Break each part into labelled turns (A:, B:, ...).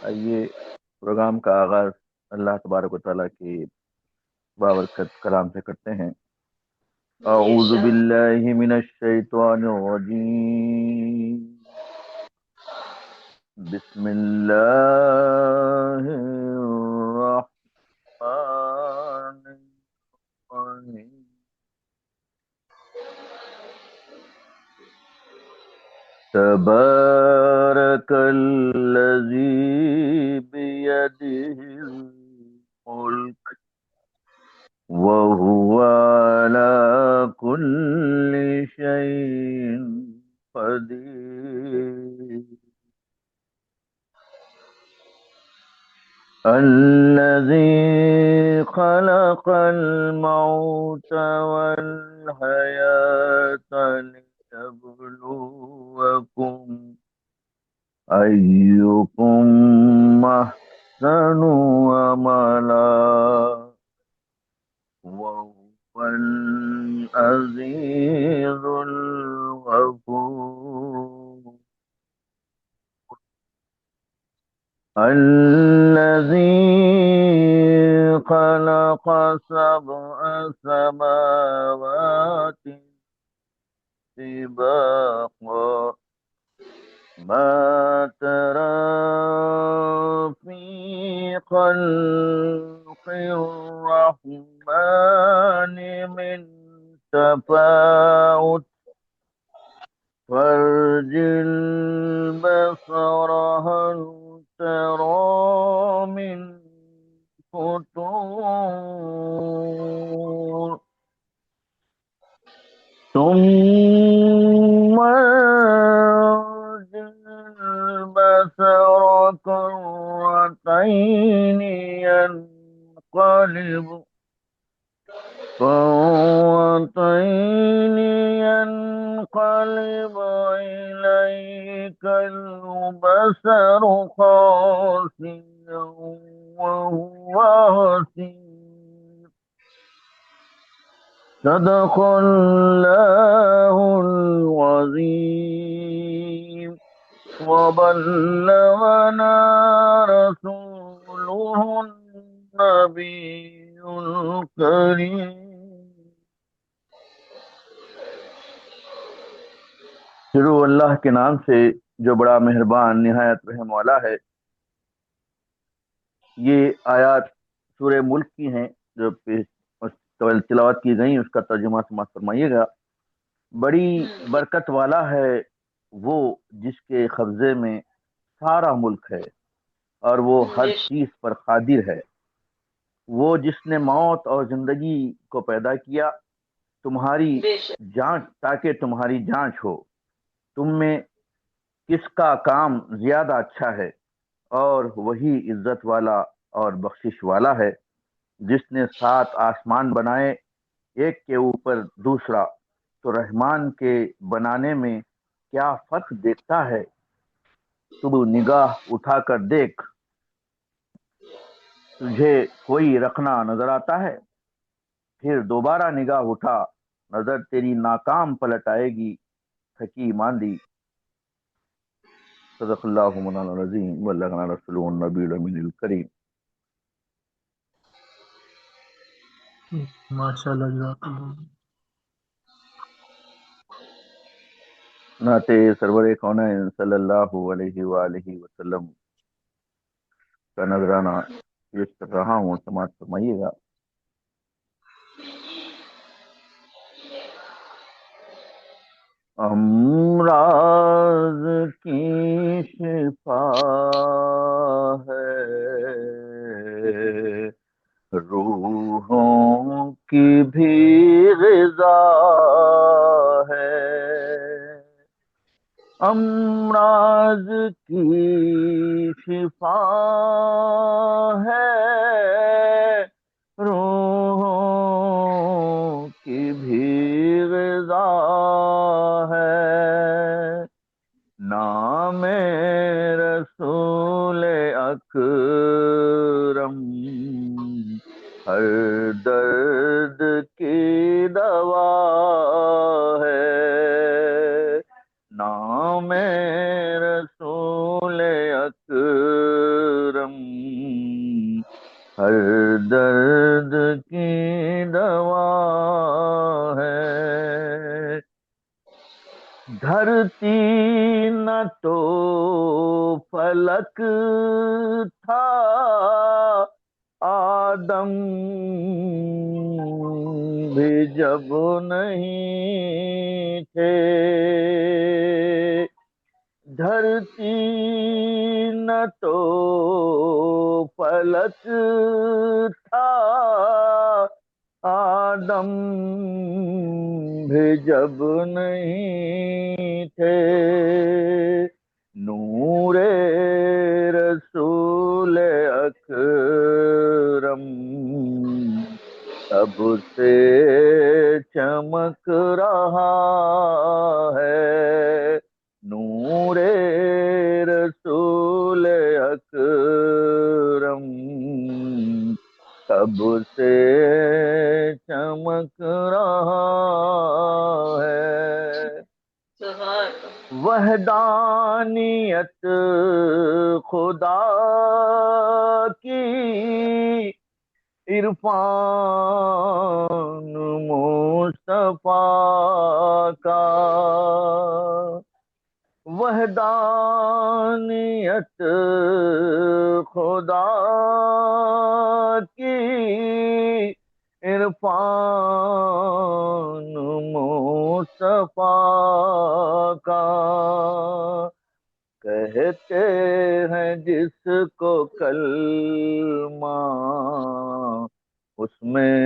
A: آئیے پروگرام کا آغاز اللہ تبارک و تعالیٰ کی بابرکت کلام سے کرتے ہیں۔
B: جی
A: اعوذ
B: ارشاد۔
A: باللہ من الشیطان الرجیم، بسم اللہ الرحمن الرحیم۔ تبارک الذی بیدہ الملک وهو على كل شيء قدير، الذي خلق الموت والحياة ليبلوكم أيكم أحسن عملا وهو العزيز الغفور، الذي خلق سبع سماوات طباقا ما ترى في خلق الرحمن من تفاوت، فارج البصر هل ترى من فطور، ثم ارج البصر كرتين ينقلب إليك البصر خاسئا وهو حسير، صدق الله العظيم وبلغنا رسوله النبي الكريم۔ شروع اللہ کے نام سے جو بڑا مہربان نہایت رحم والا ہے۔ یہ آیات سورہ ملک کی ہیں جو تلاوت کی گئی، اس کا ترجمہ سماعت فرمائیے گا۔ بڑی برکت والا ہے وہ جس کے قبضے میں سارا ملک ہے اور وہ ہر چیز پر قادر ہے۔ وہ جس نے موت اور زندگی کو پیدا کیا تمہاری جانچ تاکہ تمہاری جانچ ہو تم میں کس کا کام زیادہ اچھا ہے، اور وہی عزت والا اور بخشش والا ہے جس نے 7 آسمان بنائے ایک کے اوپر دوسرا، تو رحمان کے بنانے میں کیا فرق دیکھتا ہے؟ تو نگاہ اٹھا کر دیکھ، تجھے کوئی رکھنا نظر آتا ہے؟ پھر دوبارہ نگاہ اٹھا، نظر تیری ناکام پلٹ آئے گی، تھکی ماندی۔ صدق اللہ مولانا العظیم وبلغنا رسولہ النبی الامین الکریم۔
C: ماشاء اللہ، جزاک اللہ۔
A: نعت سرور کونین صلی اللہ علیہ وآلہ وسلم کا نذرانہ پیش کر رہا ہوں، سماعت فرمائیے گا۔ امراض کی شفا ہے، روحوں کی بھی غذا ہے، امراض کی شفا ہے، روحوں کی بھی غذا ہے، نام رسول اکرم ہر درد کی دوا ہے، نام رسول اکرم کرم ہر درد کی دوا ہے، دھرتی نہ تو فلک تھا، آدم بھی جب نہیں تھے، دھرتی نہ تو فلک تھا، آدم بھی جب نہیں تھے، نور رسول اکرم تب سے چمک رہا ہے، نور رسول اکرم تب سے چمک رہا ہے، وحدانیت خدا کی عرفان مصطفیٰ کا، وحدانیت خدا کی عرفان مصطفیٰ کا، کہتے ہیں جس کو کلمہ اس میں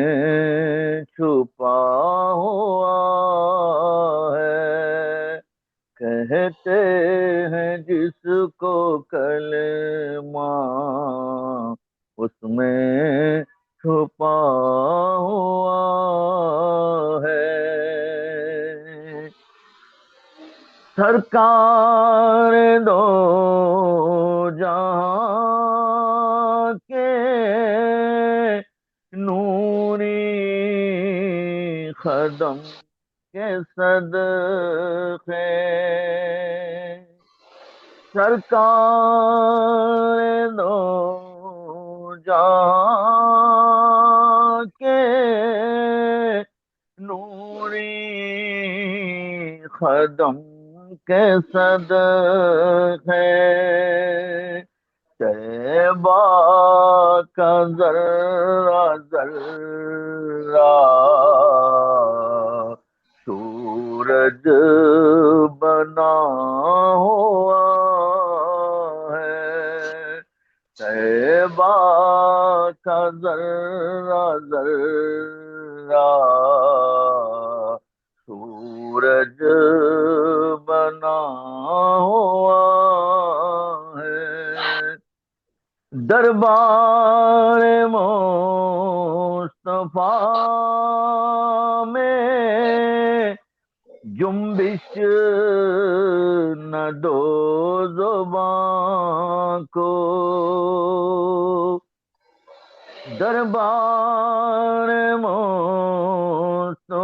A: چھپا ہوا ہے، کہتے ہیں جس کو کلمہ اس میں چھپا ہوا ہے، سرکار دو جہاں کے نوری خدم کے صدقے، سرکار دو جہاں کے نوری خدم کے صدقے، طیبہ کا ذرہ ذرہ سورج بنا ہوا ہے، طیبہ کا ذرہ ذرہ سورج بنا ہوا ہے، دربار مصطفیٰ میں جنبش نہ دو زبان کو، دربار مصطفیٰ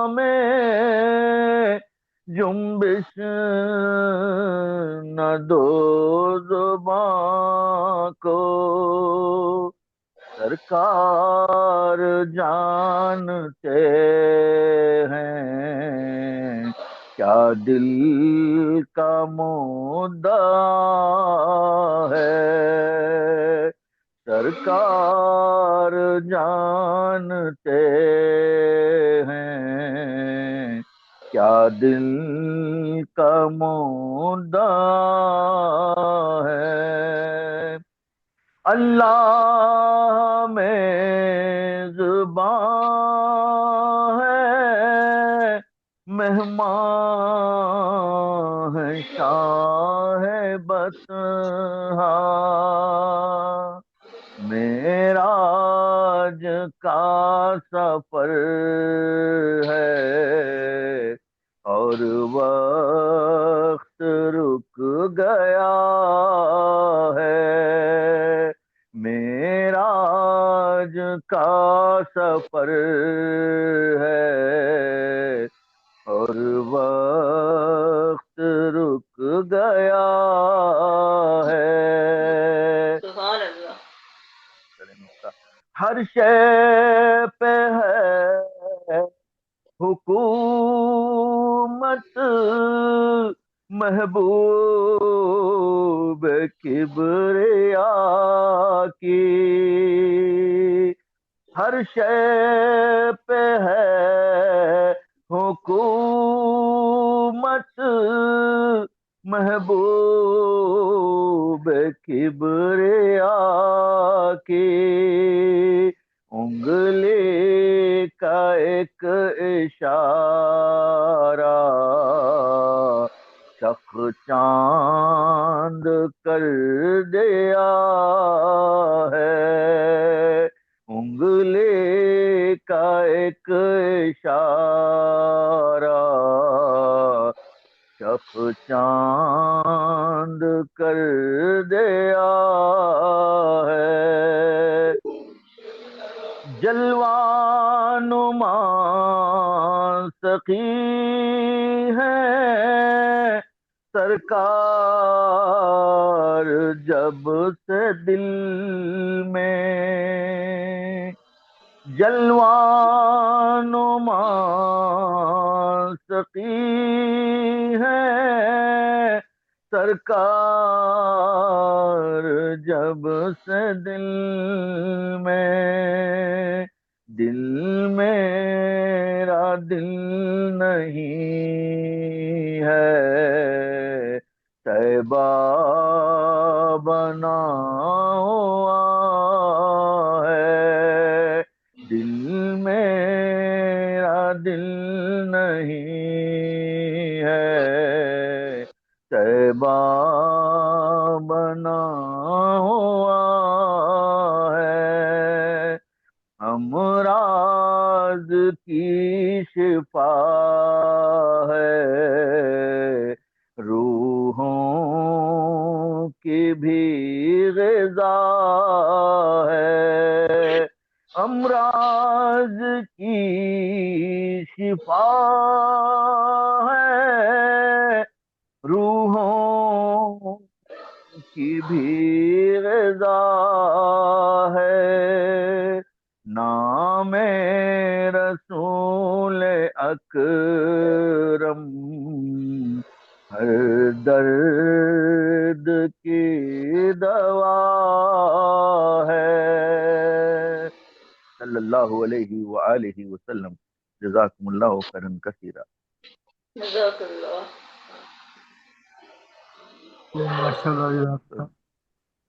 A: میں جنبش نہ دو زبان کو، سرکار جانتے ہیں کیا دل کا مدعا ہے، سرکار جانتے ہیں کیا دل کا مدعا ہے، اللہ میں زبان ہے، مہمان ہے شاہ بطحا، معراج کا سفر ہے اور وقت رک گیا ہے، معراج کا سفر ہے اور وقت رک گیا ہے، ہر شے پہ ہے حکومت، محبوب کبریا کی، ہر شے پہ ہے حکومت، محبوب کبریا کی، انگلی کا ایک اشارہ شق چاند کر دیا ہے، انگلی کا ایک اشارہ شق چاند کر دیا ہے، جلوان نما سخی ہے سرکار جب سے دل میں، جلوان نما سخی ہے سرکار جب سے دل میں، دل میرا دل نہیں ہے طیبہ بنا ہوا ہے، دل میرا دل نہیں ہے طیبہ بنا ہوا ہے، امراض کی شفا ہے، روحوں کی بھی غذا ہے، امراض کی شفا ہے، روحوں کی بھی غذا ہے، نام رسول اکرم ہر درد کی دوا ہے، صلی اللہ علیہ وآلہ وسلم، جزاکم اللہ خیرا کثیرا۔
B: جزاک اللہ۔
C: ماشاء اللہ،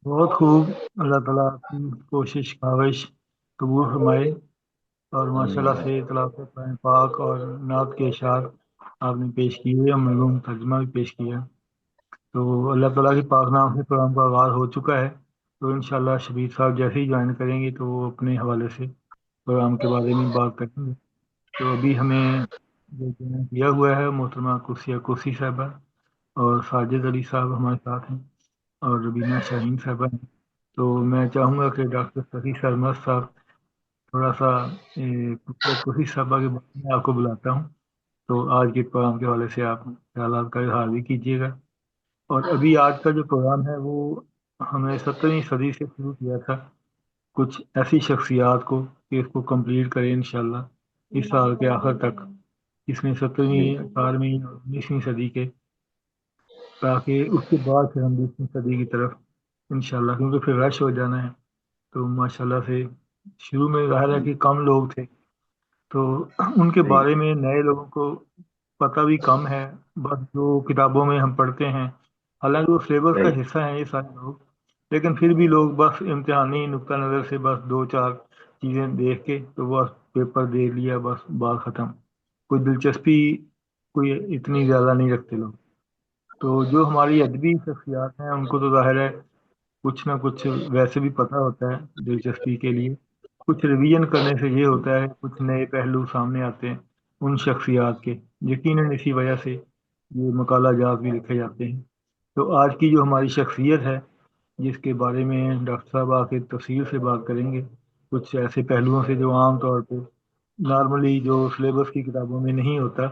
C: بہت خوب۔ اللہ تعالیٰ آپ کی کوشش کاوش قبول فرمائے، اور ماشاء اللہ سے تلاوت قرآن پاک اور نعت کے اشعار آپ نے پیش کیے، معلوم ترجمہ بھی پیش کیا۔ تو اللہ تعالیٰ کے پاک نام سے پروگرام کا آغاز ہو چکا ہے، تو انشاءاللہ شبیر صاحب جیسے ہی جوائن کریں گے تو وہ اپنے حوالے سے پروگرام کے بارے میں بات کریں گے۔ تو ابھی ہمیں جو جوائن کیا ہوا ہے محترمہ کرسی صاحبہ اور ساجد علی صاحب ہمارے ساتھ ہیں، اور ربینہ شاہین صاحبہ ہیں۔ تو میں چاہوں گا کہ ڈاکٹر صفی سرمد صاحب تھوڑا سا کرسی صاحبہ کے بارے میں آپ کو بلاتا ہوں، تو آج کے پروگرام کے حوالے سے آپ خیالات کا اظہار بھی کیجیے گا۔ اور ابھی آج کا جو پروگرام ہے وہ ہم نے 17ویں صدی سے شروع کیا تھا، کچھ ایسی شخصیات کو کہ اس کو کمپلیٹ کریں انشاءاللہ اس سال کے آخر تک، جس میں 17ویں 18ویں اور 19ویں صدی کے، تاکہ اس کے بعد پھر ہم 20ویں صدی کی طرف انشاءاللہ، کیونکہ پھر رش ہو جانا ہے۔ تو ماشاءاللہ سے شروع میں ظاہر ہے کہ کم لوگ تھے، تو ان کے بارے میں نئے لوگوں کو پتہ بھی کم ہے، بس جو کتابوں میں ہم پڑھتے ہیں، حالانکہ وہ سلیبس کا حصہ ہیں یہ سارے لوگ، لیکن پھر بھی لوگ بس امتحانی نقطہ نظر سے بس دو چار چیزیں دیکھ کے تو بس پیپر دے لیا، بس بات ختم، کوئی دلچسپی کوئی اتنی زیادہ نہیں رکھتے لوگ۔ تو جو ہماری ادبی شخصیات ہیں ان کو تو ظاہر ہے کچھ نہ کچھ ویسے بھی پتہ ہوتا ہے دلچسپی کے لیے، کچھ ریویژن کرنے سے یہ ہوتا ہے کچھ نئے پہلو سامنے آتے ہیں ان شخصیات کے، یقیناً اسی وجہ سے یہ مقالہ جات بھی لکھے جاتے ہیں۔ تو آج کی جو ہماری شخصیت ہے جس کے بارے میں ڈاکٹر صاحب آ کے تفصیل سے بات کریں گے، کچھ ایسے پہلوؤں سے جو عام طور پہ نارملی جو سلیبس کی کتابوں میں نہیں ہوتا،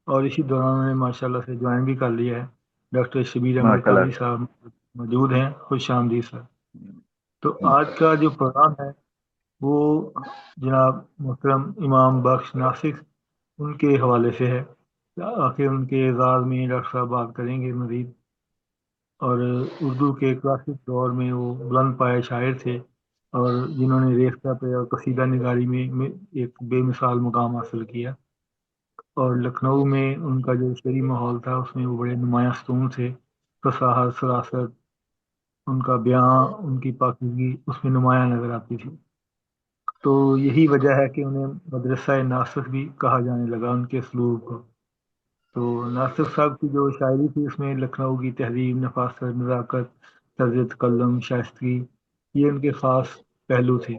C: اور اسی دوران انہوں نے ماشاءاللہ سے جوائن بھی کر لیا ہے۔ ڈاکٹر شبیر احمد قاضی صاحب موجود ہیں، خوش آمدید سر۔ تو آج کا جو پروگرام ہے وہ جناب محترم امام بخش ناسک ان کے حوالے سے ہے، آخر ان کے اعزاز میں ڈاکٹر صاحب بات کریں گے مزید۔ اور اردو کے کلاسک دور میں وہ بلند پائے شاعر تھے، اور جنہوں نے ریختہ پہ اور قصیدہ نگاری میں ایک بے مثال مقام حاصل کیا۔ اور لکھنؤ میں ان کا جو شعری ماحول تھا اس میں وہ بڑے نمایاں ستون تھے، فصاحت، سراست، ان کا بیاں، ان کی پاکیزگی اس میں نمایاں نظر آتی تھی۔ تو یہی وجہ ہے کہ انہیں مدرسہ ناسخ بھی کہا جانے لگا ان کے اسلوب کو۔ تو ناصر صاحب کی جو شاعری تھی اس میں لکھنؤ کی تہذیب، نفاست، نزاکت، طرز تکلم، شائستگی، یہ ان کے خاص پہلو تھے۔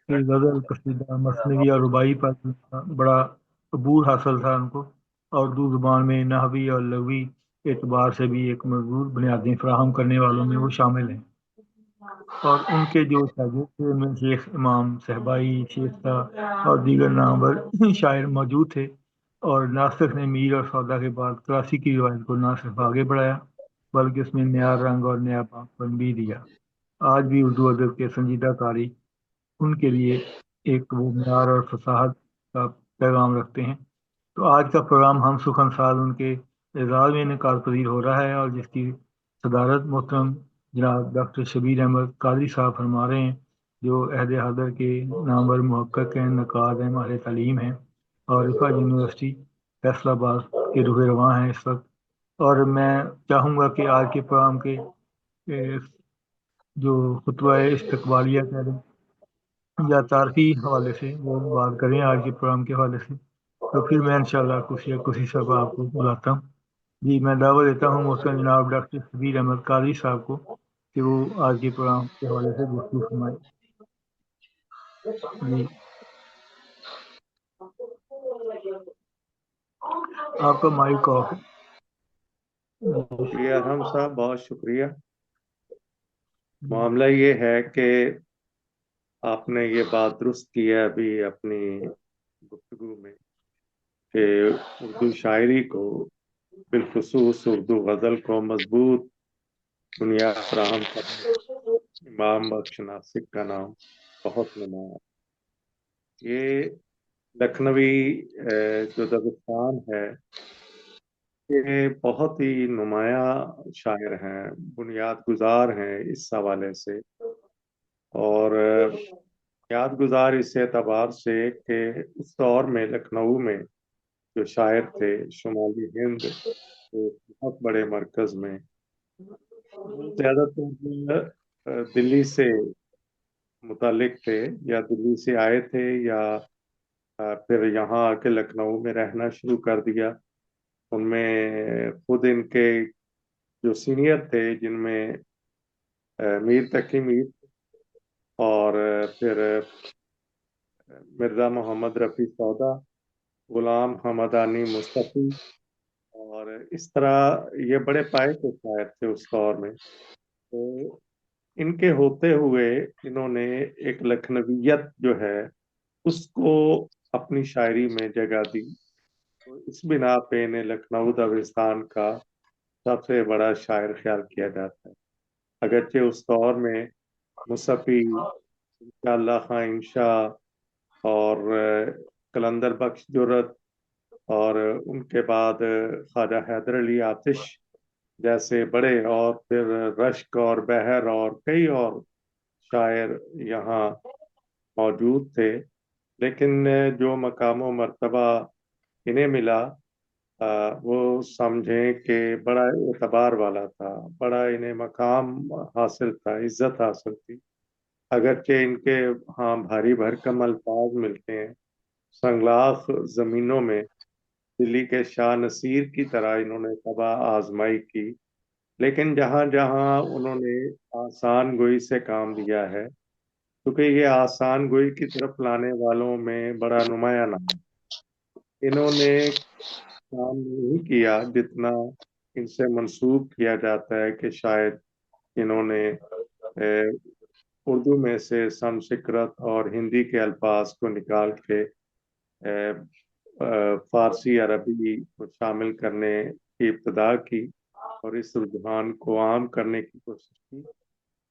C: پھر غزل، قصیدہ، مثنوی اور رباعی پر بڑا عبور حاصل تھا ان کو، اور اردو زبان میں نحوی اور لغوی اعتبار سے بھی ایک مضبوط بنیادیں فراہم کرنے والوں میں وہ شامل ہیں۔ اور ان کے جو شاگرد تھے ان میں شیخ امام صہبائی، شیختہ اور دیگر نامور شاعر موجود تھے۔ اور ناصر نے میر اور سودا کے بعد کلاسیکی روایت کو نہ صرف آگے بڑھایا بلکہ اس میں نیا رنگ اور نیا پاک پن بھی دیا۔ آج بھی اردو ادب کے سنجیدہ قاری ان کے لیے ایک وہ معیار اور فصاحت کا پیغام رکھتے ہیں۔ تو آج کا پروگرام ہم سخن ساز ان کے اعزاز میں انعقاد پذیر ہو رہا ہے، اور جس کی صدارت محترم جناب ڈاکٹر شبیر احمد قادری صاحب فرما رہے ہیں، جو عہد حاضر کے نامور محقق ہیں، نقاد ہیں، ماہر تعلیم ہیں، اور رفا یونیورسٹی فیصل آباد کے روح رواں ہیں اس وقت۔ اور میں چاہوں گا کہ آج کے پروگرام کے جو خطبہ استقبالیہ کہہ لیں یا تعارفی حوالے سے وہ بات کریں آج کے پروگرام کے حوالے سے، تو پھر میں انشاءاللہ کچھ یا کچھ سب آپ کو بلاتا ہوں۔ جی میں دعوت دیتا ہوں محترم جناب ڈاکٹر شبیر احمد قادری صاحب کو کہ وہ آج کے پروگرام کے حوالے سے گفتگو فرمائے۔ جی آپ کا مائک آف ہے۔
D: شکریہ ارحم صاحب، بہت شکریہ۔ معاملہ یہ ہے کہ آپ نے یہ بات درست کی ہے ابھی اپنی گفتگو میں کہ اردو شاعری کو، بالخصوص اردو غزل کو مضبوط بنیاد فراہم کرنے امام بخش ناسک کا نام بہت نمایاں۔ یہ لکھنوی جو دبستان ہے یہ بہت ہی نمایاں شاعر ہیں، بنیاد گزار ہیں اس حوالے سے، اور بنیاد گزار اس اعتبار سے کہ اس دور میں لکھنؤ میں جو شاعر تھے شمالی ہند کے بہت بڑے مرکز میں، وہ زیادہ تر دلی سے متعلق تھے، یا دلی سے آئے تھے، یا پھر یہاں آ کے لکھنؤ میں رہنا شروع کر دیا۔ ان میں خود ان کے جو سینئر تھے جن میں میر تقی میر اور پھر مرزا محمد رفیع سودا، غلام حمدانی مصطفی، اور اس طرح یہ بڑے پائے کے شاعر تھے اس دور میں۔ تو ان کے ہوتے ہوئے انہوں نے ایک لکھنویت جو ہے اس کو اپنی شاعری میں جگہ دی، تو اس بنا پہ انہیں لکھنؤ دبستان کا سب سے بڑا شاعر خیال کیا جاتا ہے۔ اگرچہ اس دور میں مصفی، اللہ خان انشا اور قلندر بخش جرت، اور ان کے بعد خواجہ حیدر علی آتش جیسے بڑے، اور پھر رشک اور بحر اور کئی اور شاعر یہاں موجود تھے، لیکن جو مقام و مرتبہ انہیں ملا وہ سمجھیں کہ بڑا اعتبار والا تھا، بڑا انہیں مقام حاصل تھا، عزت حاصل تھی۔ اگرچہ ان کے ہاں بھاری بھرکم الفاظ ملتے ہیں، سنگلاخ زمینوں میں دلی کے شاہ نصیر کی طرح انہوں نے تباہ آزمائی کی، لیکن جہاں جہاں انہوں نے آسان گوئی سے کام لیا ہے، کیونکہ یہ آسان گوئی کی طرف لانے والوں میں بڑا نمایاں نام، انہوں نے کام نہیں کیا جتنا ان سے منسوب کیا جاتا ہے کہ شاید انہوں نے اردو میں سے سنسکرت اور ہندی کے الفاظ کو نکال کے فارسی عربی کو شامل کرنے کی ابتدا کی اور اس رجحان کو عام کرنے کی کوشش کی۔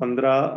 D: 15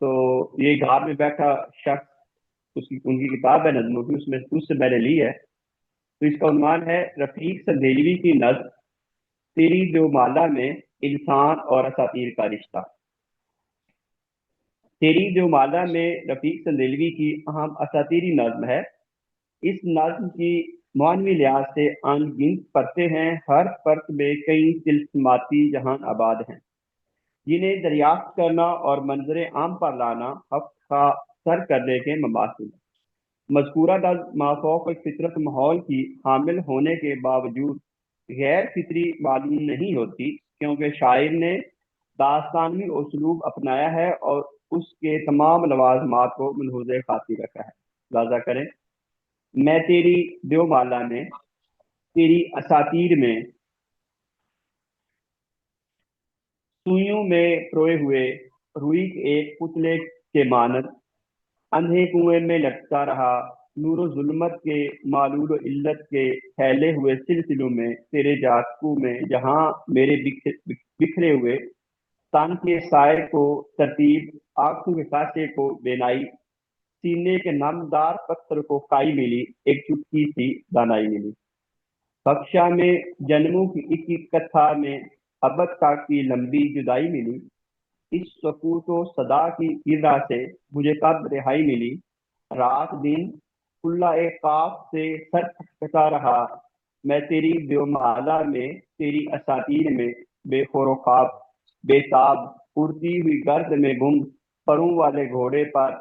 E: تو یہ غار میں بیٹھا شخص ان کی کتاب ہے نظموں کی، اس سے میں نے لی ہے. تو اس کا عنوان ہے رفیق سندھیلوی کی نظم تیری جو مالا میں انسان اور اساطیر کا رشتہ. تیری جو مالا میں رفیق سندھیلوی کی اہم اساطیری نظم ہے. اس نظم کی معنوی لحاظ سے ان گنت پرتیں ہیں، ہر پرت میں کئی تلسماتی جہان آباد ہیں جنہیں دریافت کرنا اور منظر عام پر لانا حق کا سر کرنے کے مماثل ہیں. مذکورہ نظم مافوق فطرت ماحول کی حامل ہونے کے باوجود غیر فطری معلوم نہیں ہوتی، کیونکہ شاعر نے داستانوی اسلوب اپنایا ہے اور اس کے تمام لوازمات کو ملحوظ خاطر رکھا ہے. لہذا کریں میں تیری دیو مالا میں تیری اساطیر میں سوئیوں میں پروئے ہوئے روئی کے ایک پتلے کے مانند اندھے کنویں میں لٹکتا رہا. نور و ظلمت کے معلول و علت کے پھیلے ہوئے سلسلوں میں تیرے جاسکو میں جہاں میرے بکھرے ہوئے تن کے سائر کو ترتیب، آنکھوں کے کاسے کو بینائی، سینے کے نمدار پتھر کو کائی ملی، ایک چٹکی سی دانائی ملی. بخشا میں جنموں کی ایک کتھا میں ابد تک کی لمبی جدائی ملی. اس سکوت و صدا کی گرہ سے مجھے کب رہائی ملی. رات دن کھلا ایک کاف سے سر پھٹکتا رہا میں تیری دیومالا میں تیری اساطیر میں بے خور و خواب بے تاب اڑتی ہوئی گرد میں گم پروں والے گھوڑے پر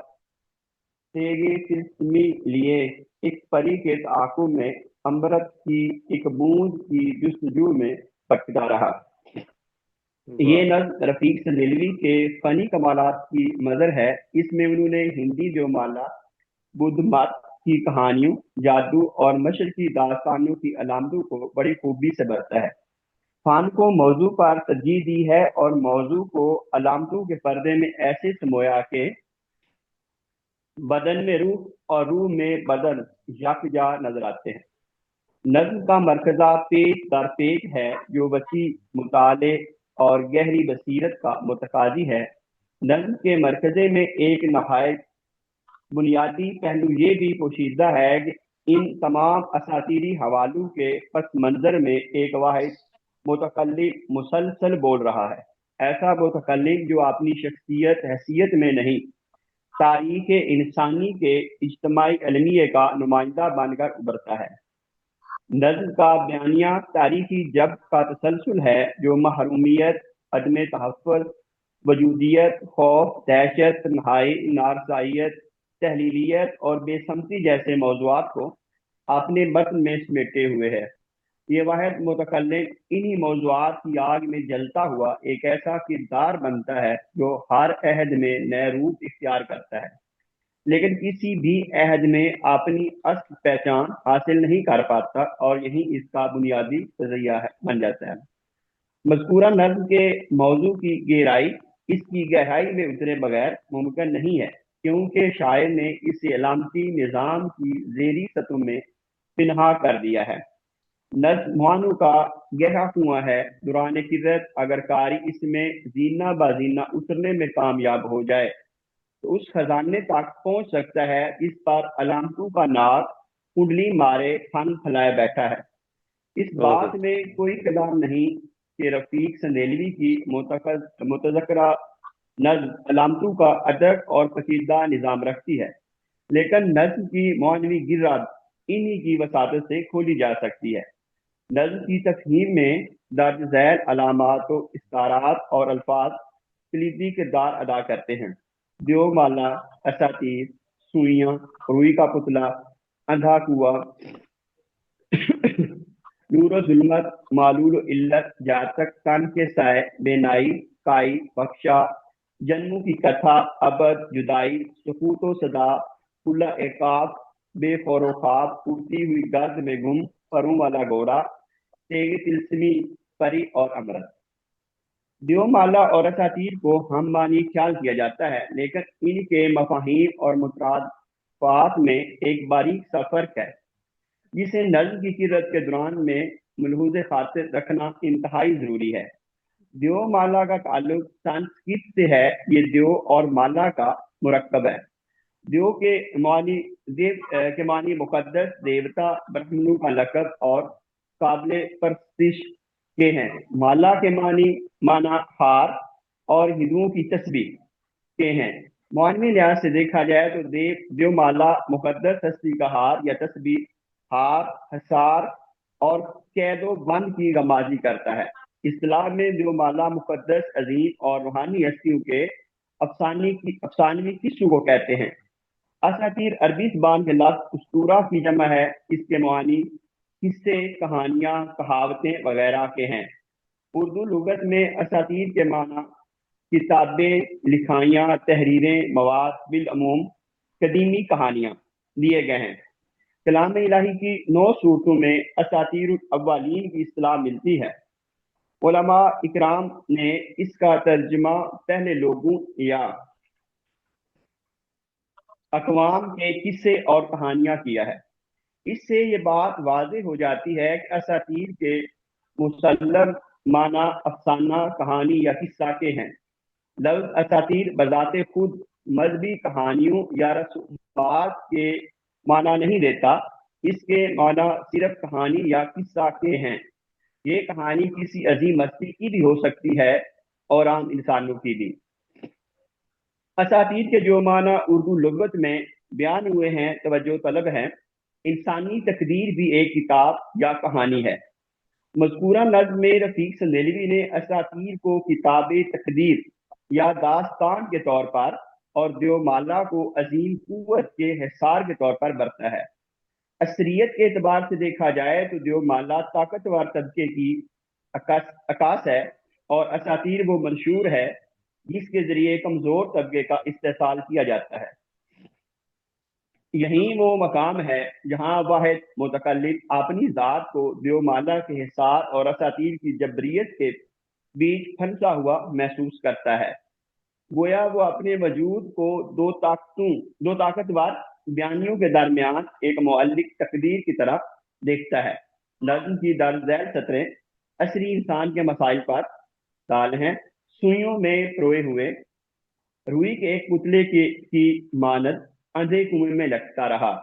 E: تیگے تلسمی لیے ایک پری کے تعاقب میں امرت کی ایک بوند کی جستجو میں بھٹکتا رہا. یہ نظم رفیق سندھیلوی کے فنی کمالات کی مظہر ہے. اس میں انہوں نے ہندی دیومالا، بدھ مت کی کہانیوں، جادو اور مشرقی داستانوں کی علامتوں کو بڑی خوبی سے برتا ہے. فن کو موضوع پر ترجیح دی ہے اور موضوع کو علامتوں کے پردے میں ایسے سمویا کہ بدن میں روح اور روح میں بدن یکجا نظر آتے ہیں. نظم کا مرکزہ پیش در پیش ہے جو وسیع مطالعے اور گہری بصیرت کا متقاضی ہے. نظم کے مرکزے میں ایک نہایت بنیادی پہلو یہ بھی پوشیدہ ہے کہ ان تمام اساطیری حوالوں کے پس منظر میں ایک واحد متکلم مسلسل بول رہا ہے. ایسا متکلم جو اپنی شخصیت حیثیت میں نہیں، تاریخ انسانی کے اجتماعی علمیے کا نمائندہ بن کر ابھرتا ہے. نظم کا بیانیہ تاریخی جبر کا تسلسل ہے جو محرومیت، عدم تحفظ، وجودیت، خوف، دہشت، تنہائی، نارسائیت، تحلیلیت اور بے سمتی جیسے موضوعات کو اپنے متن میں سمیٹے ہوئے ہے. یہ واحد متکلم انہی موضوعات کی آگ میں جلتا ہوا ایک ایسا کردار بنتا ہے جو ہر عہد میں نئے روپ اختیار کرتا ہے، لیکن کسی بھی عہد میں اپنی اصل پہچان حاصل نہیں کر پاتا، اور یہی اس کا بنیادی نظریہ بن جاتا ہے. مذکورہ نظم کے موضوع کی گہرائی اس کی گہرائی میں اترے بغیر ممکن نہیں ہے، کیونکہ شاعر نے اس علامتی نظام کی زیریں سطحوں میں پنہا کر دیا ہے. نظم معنوں کا گہرا کنواں ہے. دوران قدرت اگر قاری اس میں زینہ بازینہ اترنے میں کامیاب ہو جائے تو اس خزانے تک پہنچ سکتا ہے جس پر علامتوں کا ناز کنڈلی مارے پھن پھیلائے بیٹھا ہے. اس بات میں کوئی کلام نہیں کہ رفیق سندھیلوی کی متذکرہ نظم علامتوں کا ادق اور پیچیدہ نظام رکھتی ہے، لیکن نظم کی معنوی گرہ انہی کی وساطت سے کھولی جا سکتی ہے. نظم کی تفہیم میں درج ذیل علامات و استعارات اور الفاظ کلیدی کردار ادا کرتے ہیں. دیو مالا، اساطیر، سوئیاں، روئی کا پتلا، اندھا کنواں، نور و ظلمت، معلول و علت، جاتک، تن کے سائے، بینائی، کائی، بخشا، جنموں کی کتھا، ابد، جدائی، سکوت و صدا، کھلا ایقاف، بے خور و خواب، اڑتی ہوئی گرد میں گم، پروں والا گھوڑا، تیغ تلسمی، پری اور امرت. دیو مالا اور اساطیر کو ہم معنی خیال کیا جاتا ہے، لیکن ان کے مفاہیم اور مترادفات میں ایک باریک سا فرق ہے جسے نظم کی قرت کے دوران میں ملحوظ خاطر رکھنا انتہائی ضروری ہے. دیو مالا کا تعلق سنسکرت سے ہے. یہ دیو اور مالا کا مرکب ہے. دیو کے معنی مقدس، دیوتا، برہمنوں کا لقب اور قابل پرستش کے ہیں. مالا کے معنی ہار اور ہندوؤں کی تسبیح کے ہیں. معنوی لحاظ سے دیکھا جائے تو دیو مالا مقدس ہستی کا ہار یا تسبیح، ہار، حصار اور قید و بند کی غمازی کرتا ہے. اصطلاح میں دیو مالا مقدس، عظیم اور روحانی ہستیوں کے افسانوی قصوں کو کہتے ہیں. اساطیر عربی زبان کے لفظ اسطورہ کی جمع ہے. اس کے معنی قصے، کہانیاں، کہاوتیں وغیرہ کے ہیں. اردو لغت میں اساطیر کے معنی کتابیں، لکھائیاں، تحریریں، مواد، بالعموم قدیمی کہانیاں لیے گئے ہیں. کلام الہی کی 9 صورتوں میں اساطیر الاولین کی اصطلاح ملتی ہے. علماء اکرام نے اس کا ترجمہ پہلے لوگوں یا اقوام کے قصے اور کہانیاں کیا ہے. اس سے یہ بات واضح ہو جاتی ہے کہ اساطیر کے مسلم معنی افسانہ، کہانی یا قصہ کے ہیں. لفظ اساطیر بذات خود مذہبی کہانیوں یا رسومات کے معنی نہیں دیتا. اس کے معنی صرف کہانی یا قصہ کے ہیں. یہ کہانی کسی عظیم ہستی کی بھی ہو سکتی ہے اور عام انسانوں کی بھی. اساطیر کے جو معنی اردو لغت میں بیان ہوئے ہیں توجہ طلب ہیں. انسانی تقدیر بھی ایک کتاب یا کہانی ہے. مذکورہ نظم میں رفیق سندھلوی نے اساطیر کو کتاب تقدیر یا داستان کے طور پر اور دیو مالا کو عظیم قوت کے حصار کے طور پر برتا ہے. اثریت کے اعتبار سے دیکھا جائے تو دیو مالا طاقتور طبقے کی عکاس ہے اور اساطیر وہ منشور ہے جس کے ذریعے کمزور طبقے کا استحصال کیا جاتا ہے. یہی وہ مقام ہے جہاں واحد متکلم اپنی ذات کو دیو مالا کے حصار اور اساطیر کی جبریت کے بیچ پھنسا ہوا محسوس کرتا ہے. گویا وہ اپنے وجود کو دو طاقتور بیانیوں کے درمیان ایک معلق تقدیر کی طرح دیکھتا ہے. نظم کی درج ذیل سطریں عصری انسان کے مسائل پر دال ہیں. سوئیوں میں پروئے ہوئے روئی کے ایک پتلے کی مانند اندھے کنویں میں لٹکتا رہا.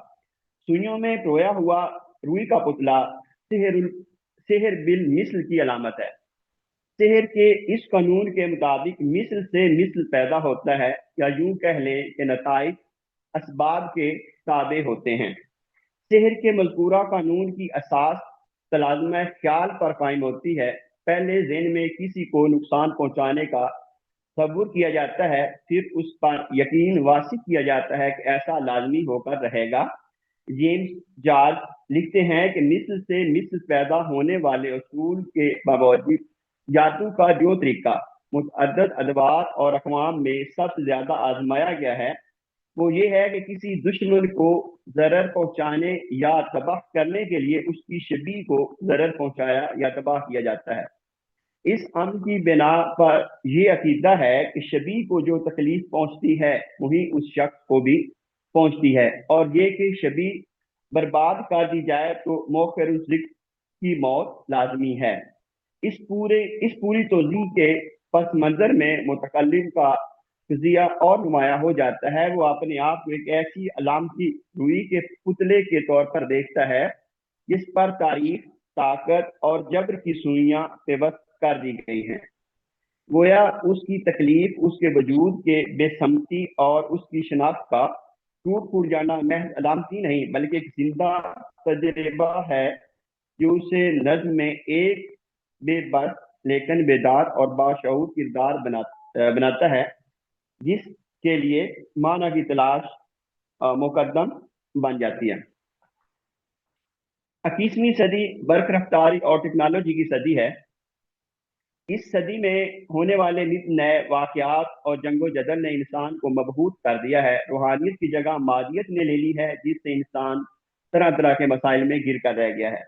E: سوئیوں میں پرویا ہوا روئی کا پتلا سحر بالمثل کی علامت ہے. سحر کے اس قانون کے مطابق مثل سے مثل پیدا ہوتا ہے، یا یوں کہہ لیں کہ نتائج اسباب کے تابع ہوتے ہیں. سحر کے مذکورہ قانون کی اساس تلازمہ خیال پر قائم ہوتی ہے. پہلے ذہن میں کسی کو نقصان پہنچانے کا تصور کیا جاتا ہے، پھر اس پر یقین واثق کیا جاتا ہے کہ ایسا لازمی ہو کر رہے گا. جیمز جارج لکھتے ہیں کہ مثل سے مثل پیدا ہونے والے اصول کے باوجود جادو کا جو طریقہ متعدد ادوار اور اقوام میں سب سے زیادہ آزمایا گیا ہے وہ یہ ہے کہ کسی دشمن کو ضرر پہنچانے یا تباہ کرنے کے لیے اس کی شبیہ کو ضرر پہنچایا یا تباہ کیا جاتا ہے. اس عمل کی بنا پر یہ عقیدہ ہے کہ شبیہ کو جو تکلیف پہنچتی ہے وہی اس شخص کو بھی پہنچتی ہے، اور یہ کہ شبیہ برباد کر دی جائے تو موخر الذکر کی موت لازمی ہے. اس پوری توضیح کے پس منظر میں متکلم کا قضیہ اور نمایاں ہو جاتا ہے. وہ اپنے آپ کو ایک ایسی علامتی روئی کے پتلے کے طور پر دیکھتا ہے جس پر تاریخ، طاقت اور جبر کی سوئیاں پیوست کر دی گئی ہیں. گویا اس کی تکلیف اس کے وجود کے بے سمتی اور اس کی شناخت کا ٹوٹ جانا محض علامتی نہیں بلکہ ایک زندہ تجربہ ہے جو اسے نظم میں ایک بے بس لیکن بیدار اور باشعور کردار بناتا ہے، جس کے لیے معنی کی تلاش مقدم بن جاتی ہے. 21ویں صدی برق رفتاری اور ٹیکنالوجی کی صدی ہے. اس صدی میں ہونے والے نئے واقعات اور جنگ و جدل نے انسان کو مبہوت کر دیا ہے. روحانیت کی جگہ مادیت نے لے لی ہے، جس سے انسان طرح طرح کے مسائل میں گر کر رہ گیا ہے.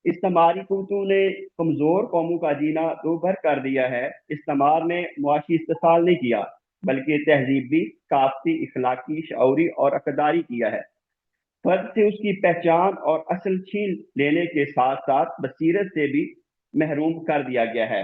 E: استعماری قوتوں نے کمزور قوموں کا جینا دوبھر کر دیا ہے. استعمار نے معاشی استحصال نہیں کیا بلکہ تہذیبی، ثقافتی، اخلاقی، شعوری اور اقداری کیا ہے. فرد سے اس کی پہچان اور اصل چھین لینے کے ساتھ ساتھ بصیرت سے بھی محروم کر دیا گیا ہے.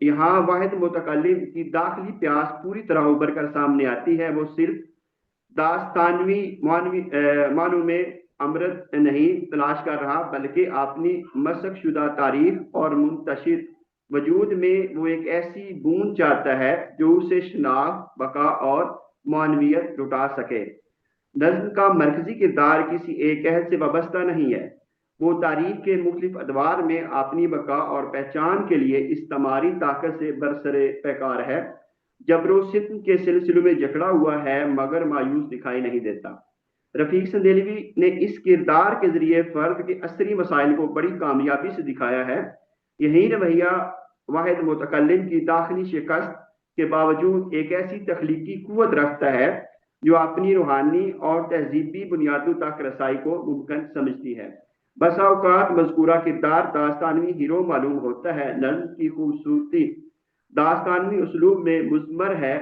E: یہاں واحد متکلم کی داخلی پیاس پوری طرح ابھر کر سامنے آتی ہے، وہ صرف داستانوی معنوں میں امرت نہیں تلاش کر رہا، بلکہ اپنی مسخ شدہ تاریخ اور منتشر وجود میں وہ ایک ایسی بوند چاہتا ہے جو اسے شناخت، بقا اور معنویت لٹا سکے۔ نظم کا مرکزی کردار کسی ایک عہد سے وابستہ نہیں ہے، وہ تاریخ کے مختلف ادوار میں اپنی بقا اور پہچان کے لیے استعماری طاقت سے برسر پیکار ہے، جبر و ستم کے سلسلوں میں جکڑا ہوا ہے مگر مایوس دکھائی نہیں دیتا۔ رفیق سندھیلوی نے اس کردار کے ذریعے فرد کے عصری مسائل کو بڑی کامیابی سے دکھایا ہے۔ یہی رویہ واحد متکلم کی داخلی شکست کے باوجود ایک ایسی تخلیقی قوت رکھتا ہے جو اپنی روحانی اور تہذیبی بنیادوں تک رسائی کو ممکن سمجھتی ہے۔ بسا اوقات مذکورہ کردار داستانوی ہیرو معلوم ہوتا ہے۔ نظم کی خوبصورتی داستانوی اسلوب میں مضمر ہے،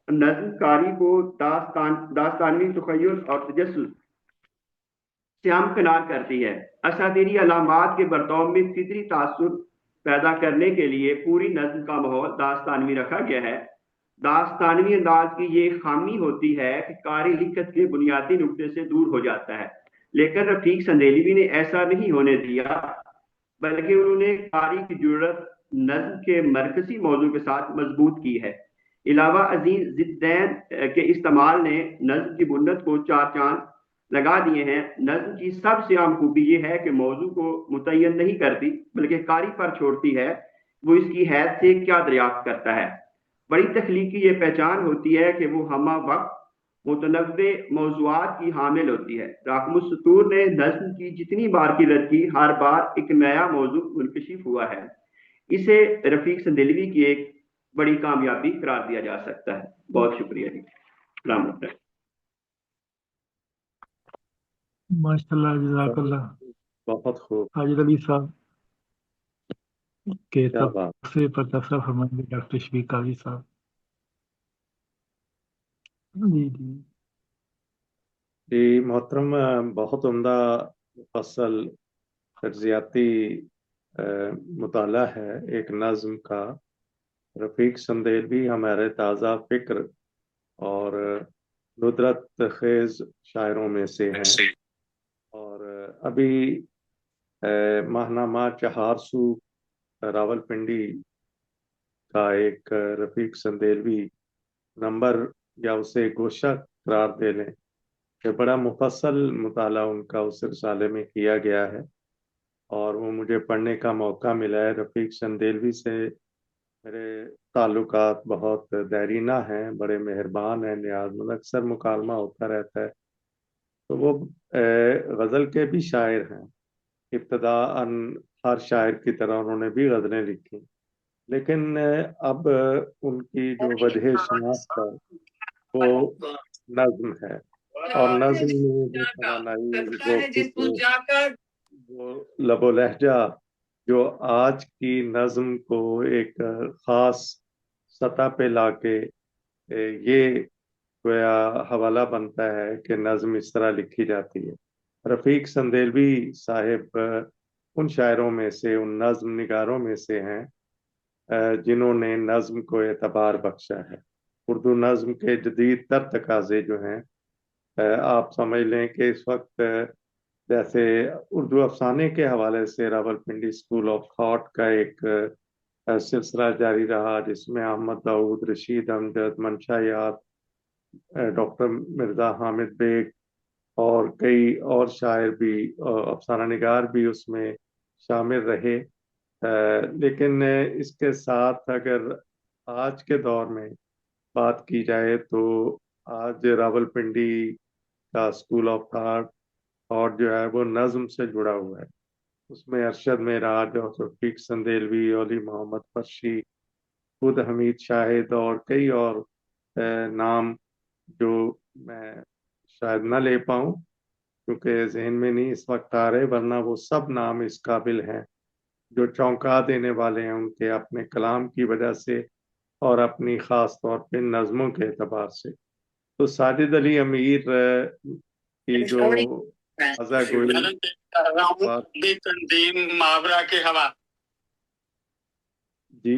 E: نظم کاری کو داستانوی تخیل اور تجسس سے ہمکنار کرتی ہے۔ اساطیری علامات کے برتاؤ میں فطری تاثر پیدا کرنے کے لیے پوری نظم کا ماحول داستانوی رکھا گیا ہے۔ داستانوی انداز کی یہ خامی ہوتی ہے کہ قاری لکھت کے بنیادی نقطے سے دور ہو جاتا ہے، لیکن رفیق سندھیلوی نے ایسا نہیں ہونے دیا، بلکہ انہوں نے قاری کی جرات نظم کے مرکزی موضوع کے ساتھ مضبوط کی ہے۔ علاوہ ازیں ضدین کے استعمال نے نظم کی بنت کو چار چاند لگا دیے ہیں۔ نظم کی سب سے عام خوبی یہ ہے کہ موضوع کو متعین نہیں کرتی بلکہ قاری پر چھوڑتی ہے وہ اس کی حیث سے کیا دریافت کرتا ہے۔ بڑی تخلیقی یہ پہچان ہوتی ہے کہ وہ ہمہ وقت متنوع موضوعات کی حامل ہوتی ہے۔ راکم السطور نے نظم کی جتنی بار کی رد کی، ہر بار ایک نیا موضوع منکشف ہوا ہے۔ اسے رفیق سندھیلوی کی ایک بڑی کامیابی قرار دیا جا سکتا ہے۔ بہت شکریہ جی، السلام علیکم۔
C: ماشاء اللہ، جزاک اللہ
D: بہت خوب،
C: حاجد علی صاحب کے
D: کیا بات۔
C: طرف سے پر تبصرہ فرمائیں گے ڈاکٹر شفیق قاضی صاحب۔ جی جی
D: جی محترم، بہت عمدہ مفصل تجزیاتی مطالعہ ہے ایک نظم کا۔ رفیق سندھیلوی ہمارے تازہ فکر اور ندرت خیز شاعروں میں سے ہیں، اور ابھی ماہنامہ چہارسو راولپنڈی کا ایک رفیق سندھیلوی نمبر یا اسے گوشہ قرار دے لیں کہ بڑا مفصل مطالعہ ان کا اس رسالے میں کیا گیا ہے، اور وہ مجھے پڑھنے کا موقع ملا ہے۔ رفیق سندھیلوی سے میرے تعلقات بہت دیرینہ ہیں، بڑے مہربان ہیں، نیازمند، اکثر مکالمہ ہوتا رہتا ہے۔ تو وہ غزل کے بھی شاعر ہیں، ابتداءً ہر شاعر کی طرح انہوں نے بھی غزلیں لکھی، لیکن اب ان کی جو وجہ شناخت ہے وہ نظم ہے، اور نظم میں وہ توانائی، وہ فکر، وہ لب و لہجہ جو آج کی نظم کو ایک خاص سطح پہ لا کے یہ گویا حوالہ بنتا ہے کہ نظم اس طرح لکھی جاتی ہے۔ رفیق سندھیلوی صاحب ان شاعروں میں سے، ان نظم نگاروں میں سے ہیں جنہوں نے نظم کو اعتبار بخشا ہے۔ اردو نظم کے جدید تر تقاضے جو ہیں، آپ سمجھ لیں کہ اس وقت جیسے اردو افسانے کے حوالے سے راولپنڈی اسکول آف تھاٹ کا ایک سلسلہ جاری رہا، جس میں احمد داؤد، رشید امجد، منشا یاد، ڈاکٹر مرزا حامد بیگ اور کئی اور شاعر بھی، افسانہ نگار بھی اس میں شامل رہے۔ لیکن اس کے ساتھ اگر آج کے دور میں بات کی جائے تو آج راولپنڈی کا اسکول آف تھاٹ اور جو ہے وہ نظم سے جڑا ہوا ہے۔ اس میں ارشد معراج اور رفیق سندھیلوی، اولی محمد فرشی، خود حمید شاہد اور کئی اور نام جو میں شاید نہ لے پاؤں کیونکہ ذہن میں نہیں اس وقت آ رہے، ورنہ وہ سب نام اس قابل ہیں جو چونکا دینے والے ہیں ان کے اپنے کلام کی وجہ سے اور اپنی خاص طور پہ نظموں کے اعتبار سے۔ تو ساجد علی امیر کی جو ازا گوئی، جی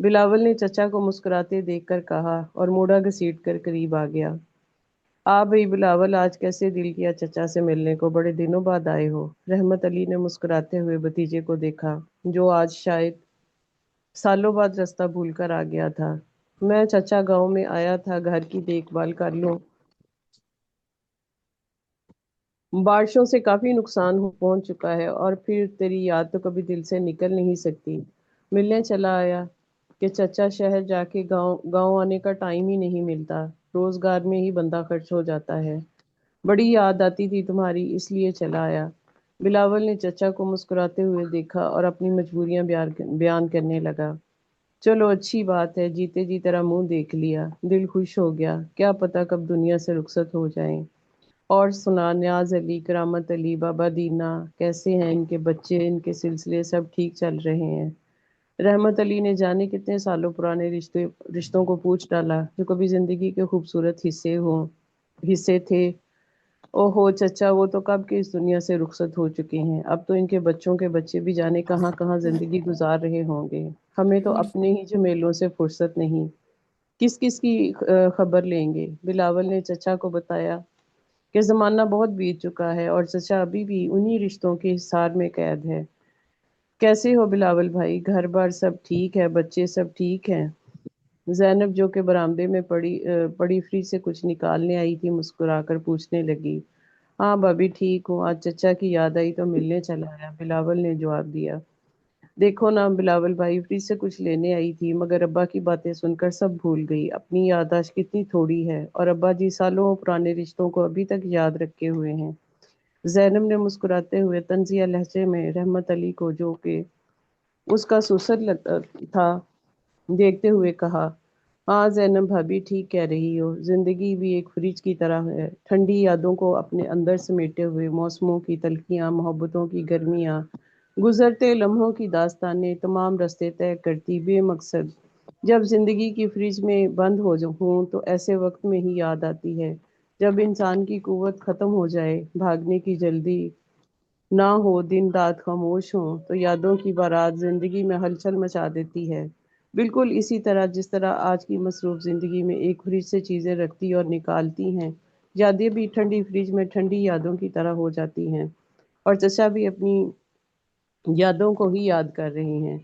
B: بلاول نے چچا کو مسکراتے دیکھ کر کہا اور موڑا گھسیٹ کر قریب آ گیا۔ بھائی بلاول، آج کیسے دل کیا چچا سے ملنے کو؟ بڑے دنوں بعد آئے ہو۔ رحمت علی نے مسکراتے ہوئے بھتیجے کو دیکھا جو آج شاید سالوں بعد راستہ بھول کر آ گیا تھا۔ میں چچا گاؤں میں آیا تھا گھر کی دیکھ بھال کر لوں، بارشوں سے کافی نقصان پہنچ چکا ہے، اور پھر تیری یاد تو کبھی دل سے نکل نہیں سکتی۔ ملنے چلا آیا کہ چچا شہر جا کے گاؤں آنے کا ٹائم ہی نہیں ملتا، روزگار میں ہی بندہ خرچ ہو جاتا ہے۔ بڑی یاد آتی تھی تمہاری، اس لیے چلا آیا۔ بلاول نے چچا کو مسکراتے ہوئے دیکھا اور اپنی مجبوریاں بیان کرنے لگا۔ چلو اچھی بات ہے، جیتے جی تیرا منہ دیکھ لیا، دل خوش ہو گیا، کیا پتا کب دنیا سے رخصت ہو جائیں۔ اور سنا، نیاز علی، کرامت علی، بابا دینا کیسے ہیں؟ ان کے بچے، ان کے سلسلے سب ٹھیک چل رہے ہیں؟ رحمت علی نے جانے کتنے سالوں پرانے رشتوں کو پوچھ ڈالا جو کبھی زندگی کے خوبصورت حصے تھے۔ او ہو چچا، وہ تو کب کے اس دنیا سے رخصت ہو چکے ہیں، اب تو ان کے بچوں کے بچے بھی جانے کہاں کہاں زندگی گزار رہے ہوں گے۔ ہمیں تو اپنے ہی جمیلوں سے فرصت نہیں، کس کس کی خبر لیں گے؟ بلاول نے چچا کو بتایا کہ زمانہ بہت بیت چکا ہے اور چچا ابھی بھی انہی رشتوں کے حصار میں قید ہے۔ کیسے ہو بلاول بھائی؟ گھر بار سب ٹھیک ہے؟ بچے سب ٹھیک ہیں؟ زینب جو کہ برآمدے میں پڑی فریج سے کچھ نکالنے آئی تھی مسکرا کر پوچھنے لگی۔ ہاں بھابی ٹھیک ہوں، آج چچا کی یاد آئی تو ملنے چلا آیا، بلاول نے جواب دیا۔ دیکھو نا بلاول بھائی، فریج سے کچھ لینے آئی تھی مگر ابا کی باتیں سن کر سب بھول گئی، اپنی یادداشت کتنی تھوڑی ہے، اور ابا جی سالوں پرانے رشتوں کو ابھی تک یاد رکھے ہوئے ہیں۔ زینب نے مسکراتے ہوئے طنزیہ لہجے میں رحمت علی کو جو کہ اس کا سسر لگتا تھا دیکھتے ہوئے کہا۔ ہاں زینب بھابی ٹھیک کہہ رہی ہو، زندگی بھی ایک فریج کی طرح ہے، ٹھنڈی یادوں کو اپنے اندر سمیٹے ہوئے، موسموں کی تلخیاں، محبتوں کی گرمیاں، گزرتے لمحوں کی داستانیں، تمام رستے طے کرتی بے مقصد جب زندگی کی فریج میں بند ہوں تو ایسے وقت میں ہی یاد آتی ہے جب انسان کی قوت ختم ہو جائے، بھاگنے کی جلدی نہ ہو، دن رات خاموش ہوں تو یادوں کی بارات زندگی میں ہلچل مچا دیتی ہے۔ بالکل اسی طرح جس طرح آج کی مصروف زندگی میں ایک فریج سے چیزیں رکھتی اور نکالتی ہیں، یادیں بھی ٹھنڈی فریج میں ٹھنڈی یادوں کی طرح ہو جاتی ہیں، اور چچا بھی اپنی یادوں کو ہی یاد کر رہے ہیں۔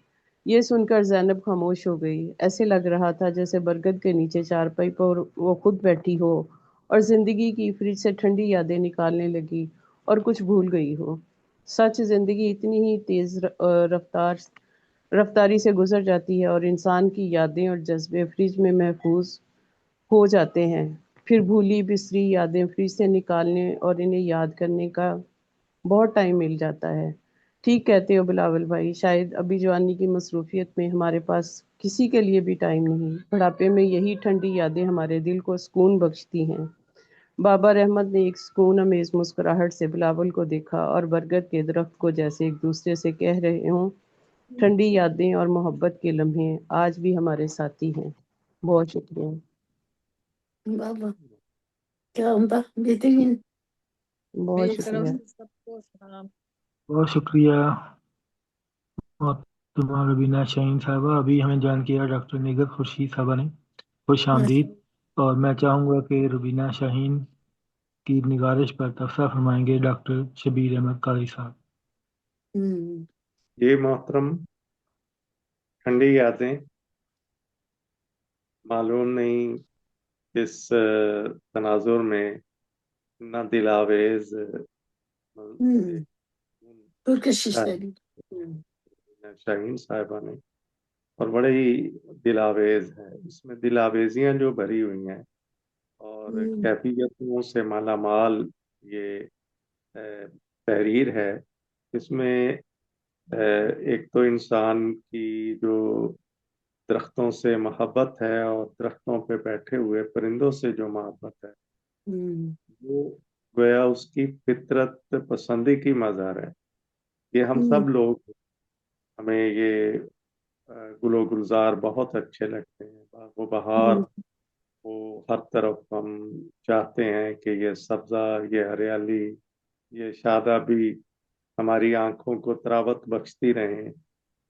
B: یہ سن کر زینب خاموش ہو گئی، ایسے لگ رہا تھا جیسے برگد کے نیچے چارپائی پر وہ خود بیٹھی ہو اور زندگی کی فریج سے ٹھنڈی یادیں نکالنے لگی اور کچھ بھول گئی ہو۔ سچ زندگی اتنی ہی تیز رفتاری سے گزر جاتی ہے اور انسان کی یادیں اور جذبے فریج میں محفوظ ہو جاتے ہیں، پھر بھولی بسری یادیں فریج سے نکالنے اور انہیں یاد کرنے کا بہت ٹائم مل جاتا ہے۔ ٹھیک کہتے ہو بلاول بھائی، شاید ابھی جوانی کی مصروفیت میں ہمارے پاس کسی کے لیے بھی ٹائم نہیں، بڑھاپے میں یہی ٹھنڈی یادیں ہمارے دل کو سکون بخشتی ہیں۔ بابا رحمت نے ایک سکون امیز مسکراہٹ سے بلاول کو دیکھا اور برگد کے درخت کو جیسے ایک دوسرے سے کہہ رہے ہوں، ٹھنڈی یادیں اور محبت کے لمحے آج بھی ہمارے ساتھی ہیں۔ بہت شکریہ۔
F: بابا کیا عمدہ، بہترین۔
B: بہت شکریہ۔
C: بہت شکریہ محترمہ ربینہ شاہین صاحبہ۔ ابھی ہمیں جان کیا ڈاکٹر نگر خورشید صاحبہ نے، خوش آمدید۔ اور میں چاہوں گا کہ ربینہ شاہین کی نگارش پر تبصرہ فرمائیں گے ڈاکٹر شبیر احمد قاری صاحب۔
D: یہ محترم ٹھنڈی یادیں، معلوم نہیں اس تناظر میں نہ دلاویز شاہین صاحبہ نے، اور بڑے ہی دلاویز ہے، اس میں دلاویزیاں جو بھری ہوئی ہیں اور کیفیتوں سے مالا مال یہ تحریر ہے۔ اس میں ایک تو انسان کی جو درختوں سے محبت ہے اور درختوں پہ بیٹھے ہوئے پرندوں سے جو محبت ہے وہ گویا اس کی فطرت پسندی کی مظہر ہے۔ یہ ہم سب لوگ، ہمیں یہ گل و گلزار بہت اچھے لگتے ہیں، باغ و بہار، وہ ہر طرف ہم چاہتے ہیں کہ یہ سبزہ، یہ ہریالی، یہ شادابی ہماری آنکھوں کو تراوت بخشتی رہیں،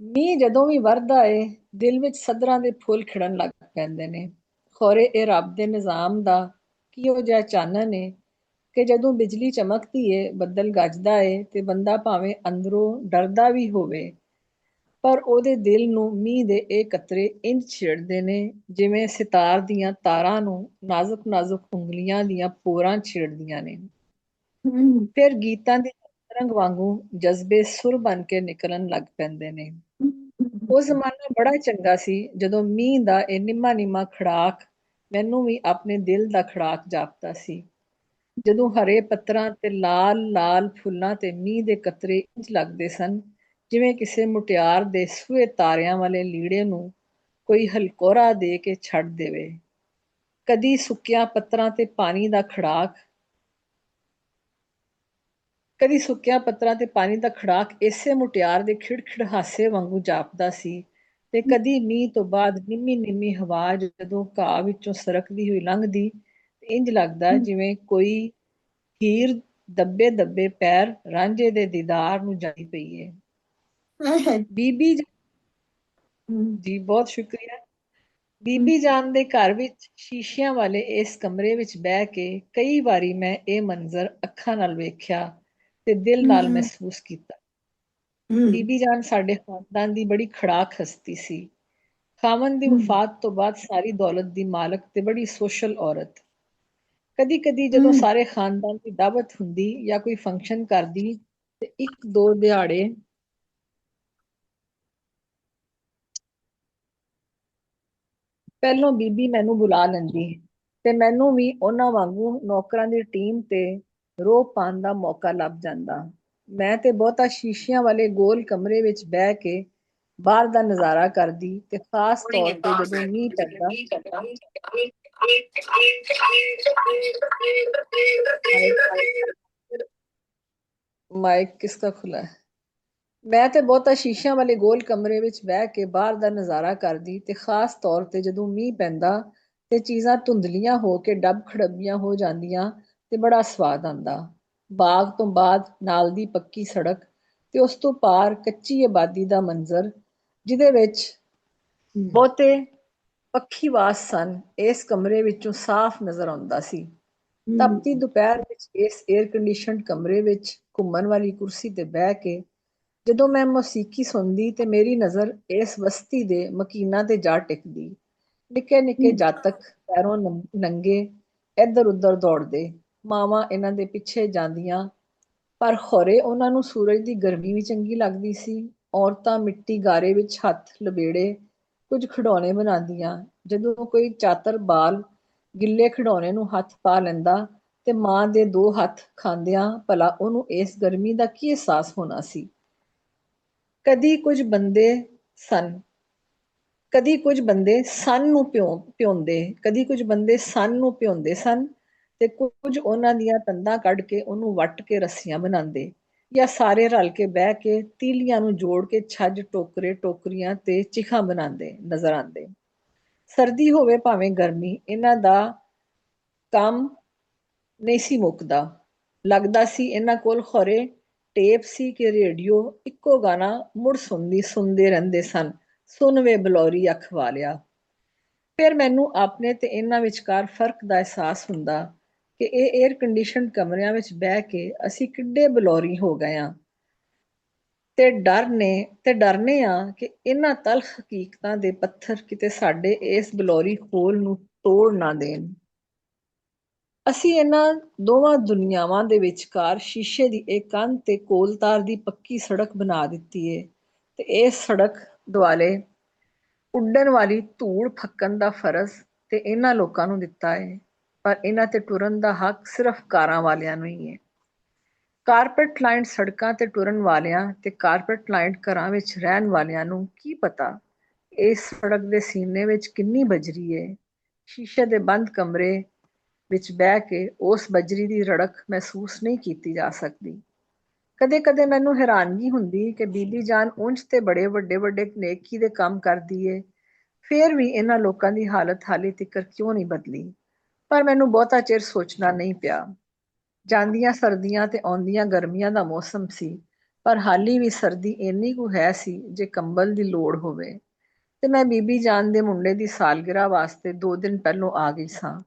G: ਮੀਂਹ ਜਦੋਂ ਵੀ ਵਰਦਾ ਏ ਦਿਲ ਵਿੱਚ ਸਦਰਾਂ ਦੇ ਫੁੱਲ ਖਿੜਨ ਲੱਗ ਪੈਂਦੇ ਨੇ। ਖੌਰੇ ਇਹ ਰੱਬ ਦੇ ਨਿਜ਼ਾਮ ਦਾ ਕਿਹੋ ਜਿਹਾ ਚਾਨਣ ਏ ਕਿ ਜਦੋਂ ਬਿਜਲੀ ਚਮਕਦੀ ਏ ਬੱਦਲ ਗੱਜਦਾ ਏ ਤੇ ਬੰਦਾ ਭਾਵੇਂ ਅੰਦਰੋਂ ਡਰਦਾ ਵੀ ਹੋਵੇ, ਪਰ ਉਹਦੇ ਦਿਲ ਨੂੰ ਮੀਂਹ ਦੇ ਇਹ ਕਤਰੇ ਇੰਜ ਛੇੜਦੇ ਨੇ ਜਿਵੇਂ ਸਿਤਾਰ ਦੀਆਂ ਤਾਰਾਂ ਨੂੰ ਨਾਜ਼ੁਕ ਨਾਜ਼ੁਕ ਉਂਗਲੀਆਂ ਦੀਆਂ ਪੋਰਾਂ ਛੇੜਦੀਆਂ ਨੇ। ਫਿਰ ਗੀਤਾਂ ਦੀ ਤਰੰਗ ਵਾਂਗੂ ਜਜ਼ਬੇ ਸੁਰ ਬਣ ਕੇ ਨਿਕਲਣ ਲੱਗ ਪੈਂਦੇ ਨੇ। ਉਹ ਜ਼ਮਾਨਾ ਬੜਾ ਚੰਗਾ ਸੀ ਜਦੋਂ ਮੀਂਹ ਦਾ ਇਹ ਨਿੰਮਾ ਨਿੰਮਾ ਖੜਾਕ ਮੈਨੂੰ ਵੀ ਆਪਣੇ ਦਿਲ ਦਾ ਖੜਾਕ ਜਾਪਦਾ ਸੀ। ਜਦੋਂ ਹਰੇ ਪੱਤਰਾਂ ਤੇ ਲਾਲ ਲਾਲ ਫੁੱਲਾਂ ਤੇ ਮੀਂਹ ਦੇ ਕਤਰੇ ਇੰਝ ਲੱਗਦੇ ਸਨ ਜਿਵੇਂ ਕਿਸੇ ਮੁਟਿਆਰ ਦੇ ਸੂਏ ਤਾਰਿਆਂ ਵਾਲੇ ਲੀੜੇ ਨੂੰ ਕੋਈ ਹਲਕੋਰਾ ਦੇ ਕੇ ਛੱਡ ਦੇਵੇ। ਕਦੀ ਸੁੱਕਿਆਂ ਪੱਤਰਾਂ ਤੇ ਪਾਣੀ ਦਾ ਖੜਾਕ ਕਦੀ ਸੁੱਕਿਆਂ ਪੱਤਰਾਂ ਤੇ ਪਾਣੀ ਦਾ ਖੜਾਕ ਇਸੇ ਮੁਟਿਆਰ ਦੇ ਖਿੜਖਿੜ ਹਾਸੇ ਵਾਂਗੂ ਜਾਪਦਾ ਸੀ, ਤੇ ਕਦੀ ਮੀਂਹ ਤੋਂ ਬਾਅਦ ਨਿੰਮੀ ਨਿੰਮੀ ਹਵਾ ਜਦੋਂ ਘਾਹ ਵਿੱਚੋਂ ਸਰਕਦੀ ਹੋਈ ਲੰਘਦੀ ਤੇ ਇੰਜ ਲੱਗਦਾ ਜਿਵੇਂ ਕੋਈ ਹੀਰ ਦੱਬੇ ਦੱਬੇ ਪੈਰ ਰਾਂਝੇ ਦੇ ਦੀਦਾਰ ਨੂੰ ਜਾਂਦੀ ਪਈ ਏ। ਬੀਬੀ ਜੀ ਬਹੁਤ ਸ਼ੁਕਰੀਆ। ਬੀਬੀ ਜਾਨ ਦੇ ਘਰ ਵਿੱਚ ਸ਼ੀਸ਼ਿਆਂ ਵਾਲੇ ਇਸ ਕਮਰੇ ਵਿੱਚ ਬਹਿ ਕੇ ਕਈ ਵਾਰੀ ਮੈਂ ਇਹ ਮੰਜ਼ਰ ਅੱਖਾਂ ਨਾਲ ਵੇਖਿਆ ਤੇ ਦਿਲ ਨਾਲ ਮਹਿਸੂਸ ਕੀਤਾ। ਬੀਬੀ ਜਾਨ ਸਾਡੇ ਖਾਨਦਾਨ ਦੀ ਬੜੀ ਖੜਾਕ ਹਸਤੀ ਸੀ। ਖਾਵਨ ਦੀ ਵਫਾਤ ਤੋਂ ਬਾਅਦ ਸਾਰੀ ਦੌਲਤ ਦੀ ਮਾਲਕ ਤੇ ਬੜੀ ਸੋਸ਼ਲ ਔਰਤ। ਕਦੀ ਕਦੀ ਜਦੋਂ ਸਾਰੇ ਖਾਨਦਾਨ ਦੀ ਦਾਵਤ ਹੁੰਦੀ ਜਾਂ ਕੋਈ ਫੰਕਸ਼ਨ ਕਰਦੀ ਤੇ ਇੱਕ ਦੋ ਦਿਹਾੜੇ ਪਹਿਲੋਂ ਬੀਬੀ ਮੈਨੂੰ ਬੁਲਾ ਲੈਂਦੀ ਤੇ ਮੈਨੂੰ ਵੀ ਉਹਨਾਂ ਵਾਂਗੂ ਨੌਕਰਾਂ ਦੀ ਟੀਮ ਤੇ ਰੋਹ ਪਾਉਣ ਦਾ ਮੌਕਾ ਲੱਭ ਜਾਂਦਾ। ਮੈਂ ਤੇ ਬਹੁਤਾ ਸ਼ੀਸ਼ਿਆਂ ਵਾਲੇ ਗੋਲ ਕਮਰੇ ਵਿੱਚ ਬਹਿ ਕੇ ਬਾਹਰ ਦਾ ਨਜ਼ਾਰਾ ਕਰਦੀ ਤੇ ਖਾਸ ਤੌਰ ਤੇ ਜਦੋਂ ਮੀਂਹ ਪੈਂਦਾ। ਮਾਈਕ ਕਿਸਕਾ ਖੁੱਲਾ ਹੈ? ਮੈਂ ਤੇ ਬਹੁਤਾ ਸ਼ੀਸ਼ਿਆਂ ਵਾਲੇ ਗੋਲ ਕਮਰੇ ਵਿੱਚ ਬਹਿ ਕੇ ਬਾਹਰ ਦਾ ਨਜ਼ਾਰਾ ਕਰਦੀ ਤੇ ਖਾਸ ਤੌਰ ਤੇ ਜਦੋਂ ਮੀਂਹ ਪੈਂਦਾ ਤੇ ਚੀਜ਼ਾਂ ਧੁੰਦਲੀਆਂ ਹੋ ਕੇ ਡੱਬ ਖੜੱਬੀਆਂ ਹੋ ਜਾਂਦੀਆਂ ਤੇ ਬੜਾ ਸਵਾਦ ਆਉਂਦਾ। ਬਾਗ ਤੋਂ ਬਾਅਦ ਨਾਲ ਦੀ ਪੱਕੀ ਸੜਕ ਤੇ ਉਸ ਤੋਂ ਪਾਰ ਕੱਚੀ ਆਬਾਦੀ ਦਾ ਮੰਜ਼ਰ, ਜਿਹਦੇ ਵਿੱਚ ਬਹੁਤੇ ਪੱਖੀਵਾਸ ਸਨ, ਇਸ ਕਮਰੇ ਵਿੱਚੋਂ ਸਾਫ਼ ਨਜ਼ਰ ਆਉਂਦਾ ਸੀ। ਤਪਦੀ ਦੁਪਹਿਰ ਵਿੱਚ ਇਸ ਏਅਰ ਕੰਡੀਸ਼ਨਡ ਕਮਰੇ ਵਿੱਚ ਘੁੰਮਣ ਵਾਲੀ ਕੁਰਸੀ ਤੇ ਬਹਿ ਕੇ ਜਦੋਂ ਮੈਂ ਮੌਸੀਕੀ ਸੁਣਦੀ ਤੇ ਮੇਰੀ ਨਜ਼ਰ ਇਸ ਬਸਤੀ ਦੇ ਮਕੀਨਾਂ ਤੇ ਜਾ ਟਿਕਦੀ। ਨਿੱਕੇ ਨਿੱਕੇ ਜਾਤਕ ਪੈਰੋਂ ਨੰਗੇ ਇੱਧਰ ਉੱਧਰ ਦੌੜਦੇ, ਮਾਵਾਂ ਇਹਨਾਂ ਦੇ ਪਿੱਛੇ ਜਾਂਦੀਆਂ, ਪਰ ਖੌਰੇ ਉਹਨਾਂ ਨੂੰ ਸੂਰਜ ਦੀ ਗਰਮੀ ਵੀ ਚੰਗੀ ਲੱਗਦੀ ਸੀ। ਔਰਤਾਂ ਮਿੱਟੀ ਗਾਰੇ ਵਿੱਚ ਹੱਥ ਲਬੇੜੇ ਕੁਝ ਖਿਡੌਣੇ ਬਣਾਉਂਦੀਆਂ। ਜਦੋਂ ਕੋਈ ਚਾਤਰ ਬਾਲ ਗਿੱਲੇ ਖਿਡੌਣੇ ਨੂੰ ਹੱਥ ਪਾ ਲੈਂਦਾ ਤੇ ਮਾਂ ਦੇ ਦੋ ਹੱਥ ਖਾਂਦਿਆਂ ਭਲਾ ਉਹਨੂੰ ਇਸ ਗਰਮੀ ਦਾ ਕੀ ਅਹਿਸਾਸ ਹੋਣਾ ਸੀ। ਕਦੀ ਕੁਝ ਬੰਦੇ ਸਨ ਨੂੰ ਭਿਉਂਦੇ ਸਨ ਤੇ ਕੁਝ ਉਹਨਾਂ ਦੀਆਂ ਤੰਦਾਂ ਕੱਢ ਕੇ ਉਹਨੂੰ ਵੱਟ ਕੇ ਰੱਸੀਆਂ ਬਣਾਉਂਦੇ, ਜਾਂ ਸਾਰੇ ਰਲ ਕੇ ਬਹਿ ਕੇ ਤੀਲੀਆਂ ਨੂੰ ਜੋੜ ਕੇ ਛੱਜ, ਟੋਕਰੇ, ਟੋਕਰੀਆਂ ਤੇ ਚਿਖਾ ਬਣਾਉਂਦੇ ਨਜ਼ਰ ਆਉਂਦੇ। ਸਰਦੀ ਹੋਵੇ ਭਾਵੇਂ ਗਰਮੀ, ਇਹਨਾਂ ਦਾ ਕੰਮ ਨਹੀਂ ਸੀ ਮੁੱਕਦਾ। ਲੱਗਦਾ ਸੀ ਇਹਨਾਂ ਕੋਲ ਖੌਰੇ ਟੇਪ ਸੀ ਕਿ ਰੇਡੀਓ ਇੱਕੋ ਗਾਣਾ ਮੁੜ ਸੁਣਦੇ ਰਹਿੰਦੇ ਸਨ, ਸੁਣ ਵੇ ਬਲੌਰੀ ਅੱਖ ਵਾਲਿਆ। ਫਿਰ ਮੈਨੂੰ ਆਪਣੇ ਤੇ ਇਹਨਾਂ ਵਿਚਕਾਰ ਫਰਕ ਦਾ ਅਹਿਸਾਸ ਹੁੰਦਾ ਕਿ ਇਹ ਏਅਰ ਕੰਡੀਸ਼ਨਡ ਕਮਰਿਆਂ ਵਿੱਚ ਬਹਿ ਕੇ ਅਸੀਂ ਕਿੱਡੇ ਬਲੌਰੀ ਹੋ ਗਏ ਹਾਂ ਤੇ ਡਰਨੇ ਆ ਕਿ ਇਹਨਾਂ ਤਲਖ ਹਕੀਕਤਾਂ ਦੇ ਪੱਥਰ ਕਿਤੇ ਸਾਡੇ ਇਸ ਬਲੌਰੀ ਖੋਲ ਨੂੰ ਤੋੜ ਨਾ ਦੇਣ। ਅਸੀਂ ਇਹਨਾਂ ਦੋਵਾਂ ਦੁਨੀਆਵਾਂ ਦੇ ਵਿਚਕਾਰ ਸ਼ੀਸ਼ੇ ਦੀ ਇੱਕ ਕੰਧ ਤੇ ਕੋਲਤਾਰ ਦੀ ਪੱਕੀ ਸੜਕ ਬਣਾ ਦਿੱਤੀ ਏ ਤੇ ਇਸ ਸੜਕ ਦੁਆਲੇ ਉੱਡਣ ਵਾਲੀ ਧੂੜ ਫੱਕਣ ਦਾ ਫਰਜ਼ ਤੇ ਇਹਨਾਂ ਲੋਕਾਂ ਨੂੰ ਦਿੱਤਾ ਏ, ਪਰ ਇਹਨਾਂ ਤੇ ਟੁਰਨ ਦਾ ਹੱਕ ਸਿਰਫ ਕਾਰਾਂ ਵਾਲਿਆਂ ਨੂੰ ਹੀ ਏ। ਕਾਰਪੈਟ ਲਾਈਨਡ ਸੜਕਾਂ ਤੇ ਟੁਰਨ ਵਾਲਿਆਂ ਤੇ ਕਾਰਪੈਟ ਲਾਈਨਡ ਘਰਾਂ ਵਿੱਚ ਰਹਿਣ ਵਾਲਿਆਂ ਨੂੰ ਕੀ ਪਤਾ ਇਸ ਸੜਕ ਦੇ ਸੀਨੇ ਵਿੱਚ ਕਿੰਨੀ ਬਜਰੀ ਏ। ਸ਼ੀਸ਼ੇ ਦੇ ਬੰਦ ਕਮਰੇ ਵਿੱਚ ਬਹਿ ਕੇ ਉਸ ਬਜਰੀ ਦੀ ਰੜਕ ਮਹਿਸੂਸ ਨਹੀਂ ਕੀਤੀ ਜਾ ਸਕਦੀ। ਕਦੇ ਕਦੇ ਮੈਨੂੰ ਹੈਰਾਨਗੀ ਹੁੰਦੀ ਕਿ ਬੀਬੀ ਜਾਨ ਉਂਝ ਤੇ ਬੜੇ ਵੱਡੇ ਵੱਡੇ ਨੇਕੀ ਦੇ ਕੰਮ ਕਰਦੀ ਏ, ਫੇਰ ਵੀ ਇਹਨਾਂ ਲੋਕਾਂ ਦੀ ਹਾਲਤ ਹਾਲੇ ਤੀਕਰ ਕਿਉਂ ਨਹੀਂ ਬਦਲੀ। ਪਰ ਮੈਨੂੰ ਬਹੁਤਾ ਚਿਰ ਸੋਚਣਾ ਨਹੀਂ ਪਿਆ। ਜਾਂਦੀਆਂ ਸਰਦੀਆਂ ਤੇ ਆਉਂਦੀਆਂ ਗਰਮੀਆਂ ਦਾ ਮੌਸਮ ਸੀ, ਪਰ ਹਾਲੀ ਵੀ ਸਰਦੀ ਇੰਨੀ ਕੁ ਹੈ ਸੀ ਜੇ ਕੰਬਲ ਦੀ ਲੋੜ ਹੋਵੇ। ਤੇ ਮੈਂ ਬੀਬੀ ਜਾਨ ਦੇ ਮੁੰਡੇ ਦੀ ਸਾਲਗਿਰਾ ਵਾਸਤੇ 2 ਦਿਨ ਪਹਿਲੋਂ ਆ ਗਈ ਸਾਂ।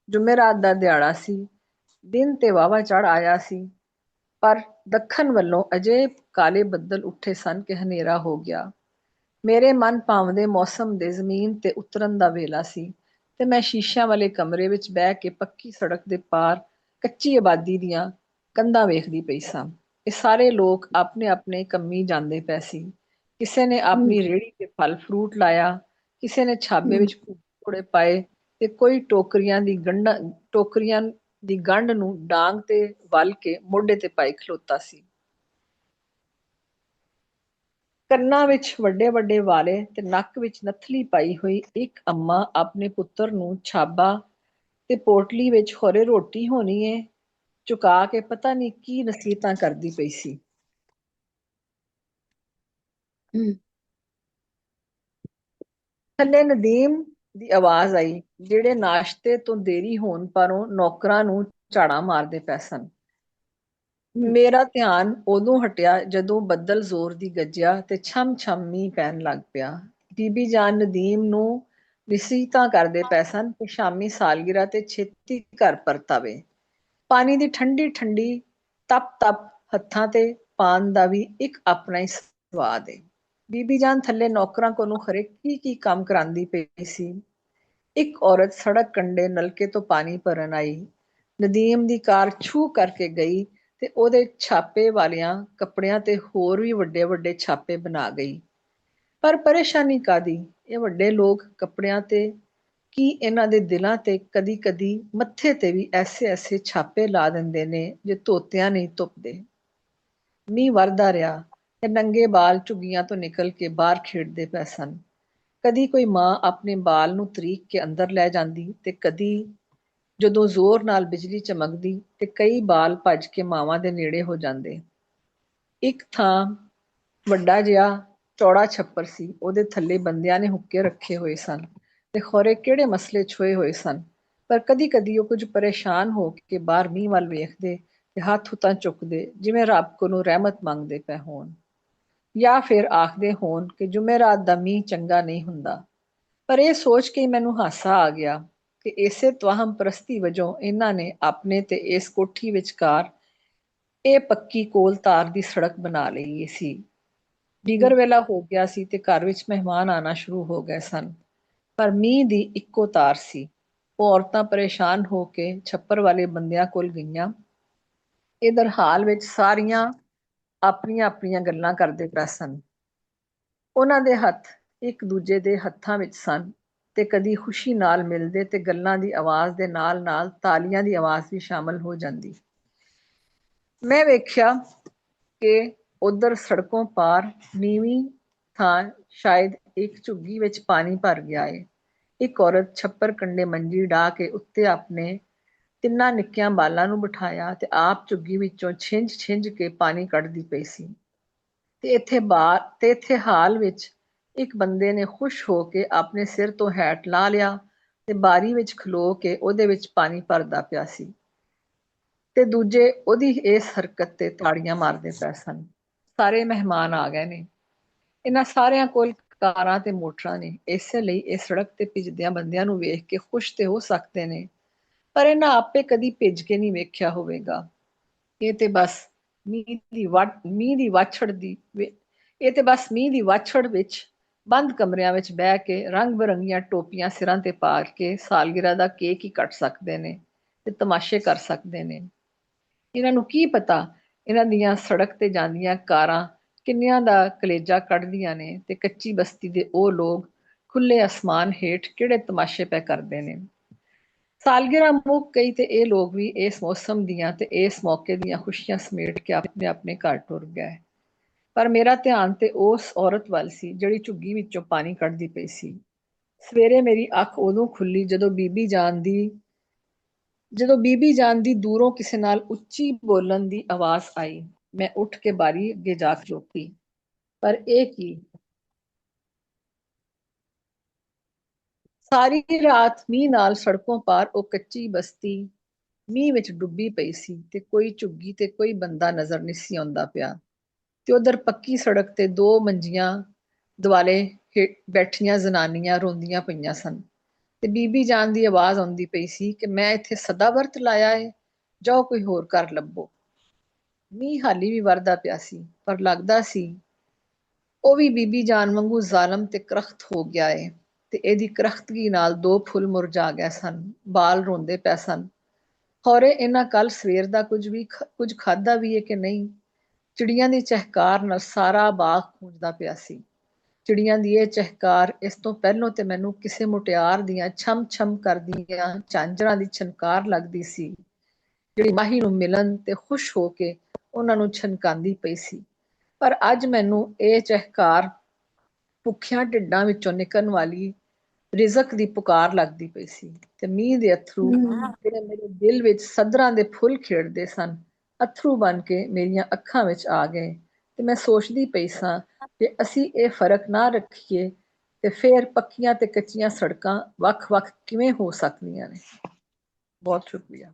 G: ਜੁਮੇਰਾਤ ਦਾ ਦਿਹਾੜਾ ਸੀ। ਦਿਨ ਤੇ ਵਾਹਵਾ ਚੜ੍ਹ ਆਇਆ ਸੀ, ਪਰ ਦੱਖਣ ਵੱਲੋਂ ਅਜੇ ਕਾਲੇ ਬੱਦਲ ਉੱਠੇ ਸਨ ਕਿ ਹਨੇਰਾ ਹੋ ਗਿਆ। ਮੇਰੇ ਮਨ ਭਾਉਂਦੇ ਮੌਸਮ ਦੇ ਜ਼ਮੀਨ ਤੇ ਉਤਰਨ ਦਾ ਵੇਲਾ ਸੀ ਤੇ ਮੈਂ ਸ਼ੀਸ਼ਿਆਂ ਵਾਲੇ ਕਮਰੇ ਵਿੱਚ ਬਹਿ ਕੇ ਪੱਕੀ ਸੜਕ ਦੇ ਪਾਰ ਕੱਚੀ ਆਬਾਦੀ ਦੀਆਂ ਕੰਧਾਂ ਵੇਖਦੀ ਪਈ ਸਾਂ। ਇਹ ਸਾਰੇ ਲੋਕ ਆਪਣੇ ਆਪਣੇ ਕੰਮੀ ਜਾਂਦੇ ਪਏ ਸੀ। ਕਿਸੇ ਨੇ ਆਪਣੀ ਰੇਹੜੀ ਤੇ ਫਲ ਫਰੂਟ ਲਾਇਆ, ਕਿਸੇ ਨੇ ਛਾਬੇ ਵਿੱਚ ਘੋੜੇ ਪਾਏ ਤੇ ਕੋਈ ਟੋਕਰੀਆਂ ਦੀ ਗੰਢ ਨੂੰ ਡਾਂਗ ਤੇ ਵੱਲ ਕੇ ਮੋਢੇ ਤੇ ਪਾਈ ਖਲੋਤਾ ਸੀ। ਕੰਨਾਂ ਵਿੱਚ ਵੱਡੇ ਵੱਡੇ ਵਾਲੇ ਤੇ ਨੱਕ ਵਿੱਚ ਨੱਥਲੀ ਪਾਈ ਹੋਈ ਇੱਕ ਅੰਮਾ ਆਪਣੇ ਪੁੱਤਰ ਨੂੰ ਛਾਬਾ ਤੇ ਪੋਟਲੀ ਵਿੱਚ ਖੌਰੇ ਰੋਟੀ ਹੋਣੀ ਏ ਚੁਕਾ ਕੇ ਪਤਾ ਨਹੀਂ ਕੀ ਨਸੀਹਤਾਂ ਕਰਦੀ ਪਈ ਸੀ। ਥੱਲੇ ਨਦੀਮ ਦੀ ਆਵਾਜ਼ ਆਈ, ਜਿਹੜੇ ਨਾਸ਼ਤੇ ਤੋਂ ਦੇਰੀ ਹੋਣ ਪਰੋਂ ਨੌਕਰਾਂ ਨੂੰ ਝਾੜਾਂ ਮਾਰਦੇ ਪਏ ਸਨ। ਮੇਰਾ ਧਿਆਨ ਉਦੋਂ ਹਟਿਆ ਜਦੋਂ ਬੱਦਲ ਜ਼ੋਰ ਦੀ ਗੱਜਿਆ ਤੇ ਛਮ ਛਮ ਮੀਂਹ ਪੈਣ ਲੱਗ ਪਿਆ। ਬੀਬੀ ਜਾਨ ਨਦੀਮ ਨੂੰ ਨਸੀਹਤਾਂ ਕਰਦੇ ਪਏ ਸਨ ਕਿ ਸ਼ਾਮੀ ਸਾਲਗਿਰਾ ਤੇ ਛੇਤੀ ਘਰ ਪਰਤ ਆਵੇ। ਪਾਣੀ ਦੀ ਠੰਡੀ ਠੰਡੀ ਤਪ ਹੱਥਾਂ ਤੇ ਪਾਣ ਦਾ ਵੀ ਇੱਕ ਆਪਣਾ ਹੀ ਸਵਾਦ ਏ। ਬੀਬੀ ਜਾਨ ਥੱਲੇ ਨੌਕਰਾਂ ਕੋਲੋਂ ਖਰੇ ਕੀ ਕੰਮ ਕਰਾਂਦੀ ਪਈ ਸੀ। ਇੱਕ ਔਰਤ ਸੜਕ ਕੰਢੇ ਨਲਕੇ ਤੋਂ ਪਾਣੀ ਭਰਨ ਆਈ। ਨਦੀਮ ਦੀ ਕਾਰ ਛੂ ਕਰਕੇ ਗਈ ਤੇ ਉਹਦੇ ਛਾਪੇ ਵਾਲਿਆਂ ਕੱਪੜਿਆਂ ਤੇ ਹੋਰ ਵੀ ਵੱਡੇ ਵੱਡੇ ਛਾਪੇ ਬਣਾ ਗਈ। ਪਰ ਪਰੇਸ਼ਾਨੀ ਕਾਦੀ? ਇਹ ਵੱਡੇ ਲੋਕ ਕੱਪੜਿਆਂ ਤੇ ਕੀ ਇਹਨਾਂ ਦੇ ਦਿਲਾਂ ਤੇ ਕਦੀ ਕਦੀ ਮੱਥੇ ਤੇ ਵੀ ਐਸੇ ਛਾਪੇ ਲਾ ਦਿੰਦੇ ਨੇ ਜੇ ਧੋਤਿਆਂ ਨਹੀਂ ਧੁੱਪਦੇ। ਮੀਂਹ ਵਰਦਾ ਰਿਹਾ ਤੇ ਨੰਗੇ ਬਾਲ ਝੁੱਗੀਆਂ ਤੋਂ ਨਿਕਲ ਕੇ ਬਾਹਰ ਖੇਡਦੇ ਪਏ ਸਨ। ਕਦੀ ਕੋਈ ਮਾਂ ਆਪਣੇ ਬਾਲ ਨੂੰ ਤਰੀਕ ਕੇ ਅੰਦਰ ਲੈ ਜਾਂਦੀ ਤੇ ਕਦੀ ਜਦੋਂ ਜ਼ੋਰ ਨਾਲ ਬਿਜਲੀ ਚਮਕਦੀ ਤੇ ਕਈ ਬਾਲ ਭੱਜ ਕੇ ਮਾਵਾਂ ਦੇ ਨੇੜੇ ਹੋ ਜਾਂਦੇ। ਇੱਕ ਥਾਂ ਵੱਡਾ ਜਿਹਾ ਚੌੜਾ ਛੱਪਰ ਸੀ, ਉਹਦੇ ਥੱਲੇ ਬੰਦਿਆਂ ਨੇ ਹੁੱਕੇ ਰੱਖੇ ਹੋਏ ਸਨ ਤੇ ਖੌਰੇ ਕਿਹੜੇ ਮਸਲੇ ਛੋਏ ਹੋਏ ਸਨ। ਪਰ ਕਦੀ ਕਦੀ ਉਹ ਕੁਝ ਪਰੇਸ਼ਾਨ ਹੋ ਕੇ ਬਾਹਰ ਮੀਂਹ ਵੱਲ ਵੇਖਦੇ ਤੇ ਹੱਥ ਹੁੱਤਾਂ ਚੁੱਕਦੇ, ਜਿਵੇਂ ਰੱਬ ਕੋਲੋਂ ਰਹਿਮਤ ਮੰਗਦੇ ਪਏ ਹੋਣ, ਜਾਂ ਫਿਰ ਆਖਦੇ ਹੋਣ ਕਿ ਜੁਮੇਰਾਤ ਦਾ ਮੀਂਹ ਚੰਗਾ ਨਹੀਂ ਹੁੰਦਾ। ਪਰ ਇਹ ਸੋਚ ਕੇ ਮੈਨੂੰ ਹਾਸਾ ਆ ਗਿਆ ਕਿ ਇਸੇ ਤਵਾਹਮ ਪ੍ਰਸਤੀ ਵਜੋਂ ਇਹਨਾਂ ਨੇ ਆਪਣੇ ਤੇ ਇਸ ਕੋਠੀ ਵਿਚਕਾਰ ਇਹ ਪੱਕੀ ਕੋਲ ਤਾਰ ਦੀ ਸੜਕ ਬਣਾ ਲਈ ਸੀ। ਦਿਗਰ ਵੇਲਾ ਹੋ ਗਿਆ ਸੀ ਤੇ ਘਰ ਵਿੱਚ ਮਹਿਮਾਨ ਆਣਾ ਸ਼ੁਰੂ ਹੋ ਗਏ ਸਨ, ਪਰ ਮੀਂਹ ਦੀ ਇੱਕੋ ਤਾਰ ਸੀ। ਉਹ ਔਰਤਾਂ ਪਰੇਸ਼ਾਨ ਹੋ ਕੇ ਛੱਪਰ ਵਾਲੇ ਬੰਦਿਆਂ ਕੋਲ ਗਈਆਂ। ਇਧਰ ਹਾਲ ਵਿੱਚ ਸਾਰੀਆਂ ਆਪਣੀਆਂ ਆਪਣੀਆਂ ਗੱਲਾਂ ਕਰਦੇ ਪਏ ਸਨ। ਉਹਨਾਂ ਦੇ ਹੱਥ ਇੱਕ ਦੂਜੇ ਦੇ ਹੱਥਾਂ ਵਿੱਚ ਸਨ ਤੇ ਕਦੀ ਖੁਸ਼ੀ ਨਾਲ ਮਿਲਦੇ ਤੇ ਗੱਲਾਂ ਦੀ ਆਵਾਜ਼ ਦੇ ਨਾਲ ਨਾਲ ਤਾਲੀਆਂ ਦੀ ਆਵਾਜ਼ ਵੀ ਸ਼ਾਮਲ ਹੋ ਜਾਂਦੀ। ਮੈਂ ਵੇਖਿਆ ਕਿ ਉਧਰ ਸੜਕੋਂ ਪਾਰ ਨੀਵੀਂ ਥਾਂ ਸ਼ਾਇਦ ਇੱਕ ਝੁੱਗੀ ਵਿੱਚ ਪਾਣੀ ਭਰ ਗਿਆ ਏ। ਇੱਕ ਔਰਤ ਛੱਪਰ ਕੰਢੇ ਮੰਜੀ ਢਾ ਕੇ ਉੱਤੇ ਆਪਣੇ ਤਿੰਨਾਂ ਨਿੱਕਿਆਂ ਬਾਲਾਂ ਨੂੰ ਬਿਠਾਇਆ ਤੇ ਆਪ ਝੁੱਗੀ ਵਿੱਚੋਂ ਛਿੰਝ ਕੇ ਪਾਣੀ ਕੱਢਦੀ ਪਈ ਸੀ। ਤੇ ਇੱਥੇ ਹਾਲ ਵਿੱਚ ਇੱਕ ਬੰਦੇ ਨੇ ਖੁਸ਼ ਹੋ ਕੇ ਆਪਣੇ ਸਿਰ ਤੋਂ ਹੈਟ ਲਾ ਲਿਆ ਤੇ ਬਾਰੀ ਵਿੱਚ ਖਲੋ ਕੇ ਉਹਦੇ ਵਿੱਚ ਪਾਣੀ ਭਰਦਾ ਪਿਆ ਸੀ ਤੇ ਦੂਜੇ ਉਹਦੀ ਇਸ ਹਰਕਤ ਤੇ ਤਾੜੀਆਂ ਮਾਰਦੇ ਪਏ ਸਨ। ਸਾਰੇ ਮਹਿਮਾਨ ਆ ਗਏ ਨੇ। ਇਹਨਾਂ ਸਾਰਿਆਂ ਕੋਲ ਕਾਰਾਂ ਤੇ ਮੋਟਰਾਂ ਨੇ, ਇਸੇ ਲਈ ਇਹ ਸੜਕ ਤੇ ਭਿੱਜਦਿਆਂ ਬੰਦਿਆਂ ਨੂੰ ਵੇਖ ਕੇ ਖੁਸ਼ ਤੇ ਹੋ ਸਕਦੇ ਨੇ, ਪਰ ਇਹਨਾਂ ਆਪੇ ਕਦੀ ਭਿੱਜ ਕੇ ਨਹੀਂ ਵੇਖਿਆ ਹੋਵੇਗਾ। ਇਹ ਤੇ ਬਸ ਮੀਂਹ ਦੀ ਵਾਛੜ ਵਿੱਚ ਬੰਦ ਕਮਰਿਆਂ ਵਿੱਚ ਬਹਿ ਕੇ ਰੰਗ ਬਿਰੰਗੀਆਂ ਟੋਪੀਆਂ ਸਿਰਾਂ ਤੇ ਪਾ ਕੇ ਸਾਲਗਿਰਾ ਦਾ ਕੇਕ ਹੀ ਕੱਟ ਸਕਦੇ ਨੇ ਤੇ ਤਮਾਸ਼ੇ ਕਰ ਸਕਦੇ ਨੇ। ਇਹਨਾਂ ਨੂੰ ਕੀ ਪਤਾ ਇਹਨਾਂ ਦੀਆਂ ਸੜਕ ਤੇ ਜਾਂਦੀਆਂ ਕਾਰਾਂ ਕਿੰਨਿਆਂ ਦਾ ਕਲੇਜਾ ਕੱਢਦੀਆਂ ਨੇ ਤੇ ਕੱਚੀ ਬਸਤੀ ਦੇ ਉਹ ਲੋਕ ਖੁੱਲੇ ਅਸਮਾਨ ਹੇਠ ਕਿਹੜੇ ਤਮਾਸ਼ੇ ਪੈ ਕਰਦੇ ਨੇ। ਸਾਲਗਿਰਾ ਮੁੱਕ ਗਈ ਤੇ ਇਹ ਲੋਕ ਵੀ ਇਸ ਮੌਸਮ ਦੀਆਂ ਤੇ ਇਸ ਮੌਕੇ ਦੀਆਂ ਖੁਸ਼ੀਆਂ ਸਮੇਟ ਕੇ ਆਪਣੇ ਆਪਣੇ ਘਰ ਟੁਰ ਗਏ। ਪਰ ਮੇਰਾ ਧਿਆਨ ਤੇ ਉਸ ਔਰਤ ਵੱਲ ਸੀ ਜਿਹੜੀ ਝੁੱਗੀ ਵਿੱਚੋਂ ਪਾਣੀ ਕੱਢਦੀ ਪਈ ਸੀ। ਸਵੇਰੇ ਮੇਰੀ ਅੱਖ ਉਦੋਂ ਖੁੱਲੀ ਜਦੋਂ ਬੀਬੀ ਜਾਨ ਦੀ ਦੂਰੋਂ ਕਿਸੇ ਨਾਲ ਉੱਚੀ ਬੋਲਣ ਦੀ ਆਵਾਜ਼ ਆਈ। ਮੈਂ ਉੱਠ ਕੇ ਬਾਰੀ ਅੱਗੇ ਜਾ ਖਲੋਤੀ। ਪਰ ਇਹ ਕੀ? ਸਾਰੀ ਰਾਤ ਮੀਂਹ ਨਾਲ ਸੜਕੋਂ ਪਾਰ ਉਹ ਕੱਚੀ ਬਸਤੀ ਮੀਂਹ ਵਿੱਚ ਡੁੱਬੀ ਪਈ ਸੀ ਤੇ ਕੋਈ ਝੁੱਗੀ ਤੇ ਕੋਈ ਬੰਦਾ ਨਜ਼ਰ ਨਹੀਂ ਸੀ ਆਉਂਦਾ ਪਿਆ। ਤੇ ਉਧਰ ਪੱਕੀ ਸੜਕ ਤੇ ਦੋ ਮੰਜੀਆਂ ਦੁਆਲੇ ਬੈਠੀਆਂ ਜ਼ਨਾਨੀਆਂ ਰੋਂਦੀਆਂ ਪਈਆਂ ਸਨ ਤੇ ਬੀਬੀ ਜਾਨ ਦੀ ਆਵਾਜ਼ ਆਉਂਦੀ ਪਈ ਸੀ ਕਿ ਮੈਂ ਇੱਥੇ ਸਦਾ ਵਰਤ ਲਾਇਆ ਏ, ਜਾਓ ਕੋਈ ਹੋਰ ਘਰ ਲੱਭੋ। ਮੀਂਹ ਹਾਲੀ ਵੀ ਵਰਦਾ ਪਿਆ ਸੀ, ਪਰ ਲੱਗਦਾ ਸੀ ਉਹ ਵੀ ਬੀਬੀ ਜਾਨ ਵਾਂਗੂ ਜ਼ਾਲਮ ਤੇ ਕਰਖਤ ਹੋ ਗਿਆ ਏ ਤੇ ਇਹਦੀ ਕਰਖਤਗੀ ਨਾਲ ਦੋ ਫੁੱਲ ਮੁਰਝਾ ਗਏ ਸਨ। ਬਾਲ ਰੋਂਦੇ ਪਏ ਸਨ। ਖੌਰੇ ਇਹਨਾਂ ਕੱਲ ਸਵੇਰ ਦਾ ਕੁਝ ਖਾਧਾ ਵੀ ਏ ਕਿ ਨਹੀਂ। ਚਿੜੀਆਂ ਦੀ ਚਹਿਕਾਰ ਨਾਲ ਸਾਰਾ ਬਾਗ ਗੂੰਜਦਾ ਪਿਆ ਸੀ। ਚਿੜੀਆਂ ਦੀ ਇਹ ਚਹਿਕਾਰ ਇਸ ਤੋਂ ਪਹਿਲਾਂ ਤੇ ਮੈਨੂੰ ਕਿਸੇ ਮੁਟਿਆਰ ਦੀਆਂ ਛਮ ਕਰਦੀਆਂ ਝਾਂਜਰਾਂ ਦੀ ਛਨਕਾਰ ਲੱਗਦੀ ਸੀ, ਜਿਹੜੀ ਮਾਹੀ ਨੂੰ ਮਿਲਣ ਤੇ ਖੁਸ਼ ਹੋ ਕੇ ਉਹਨਾਂ ਨੂੰ ਛਨਕਾਂਦੀ ਪਈ ਸੀ। ਪਰ ਅੱਜ ਮੈਨੂੰ ਇਹ ਚਹਿਕਾਰ ਭੁੱਖਿਆਂ ਢਿੱਡਾਂ ਵਿੱਚੋਂ ਨਿਕਲਣ ਵਾਲੀ ਰਿਜ਼ਕ ਦੀ ਪੁਕਾਰ ਲੱਗਦੀ ਪਈ ਸੀ ਤੇ ਮੀਂਹ ਦੇ ਅਥਰੂ ਜਿਹੜੇ ਮੇਰੇ ਦਿਲ ਵਿੱਚ ਸਦਰਾਂ ਦੇ ਫੁੱਲ ਖੇਡਦੇ ਸਨ, ਅਥਰੂ ਬਣ ਕੇ ਮੇਰੀਆਂ ਅੱਖਾਂ ਵਿੱਚ ਆ ਗਏ। ਤੇ ਮੈਂ ਸੋਚਦੀ ਪਈ ਸਾਂ ਕਿ ਅਸੀਂ ਇਹ ਫਰਕ ਨਾ ਰੱਖੀਏ ਤੇ ਫਿਰ ਪੱਕੀਆਂ ਤੇ ਕੱਚੀਆਂ ਸੜਕਾਂ ਵੱਖ-ਵੱਖ ਕਿਵੇਂ ਹੋ ਸਕਦੀਆਂ ਨੇ। ਬਹੁਤ ਸ਼ੁਕਰੀਆ।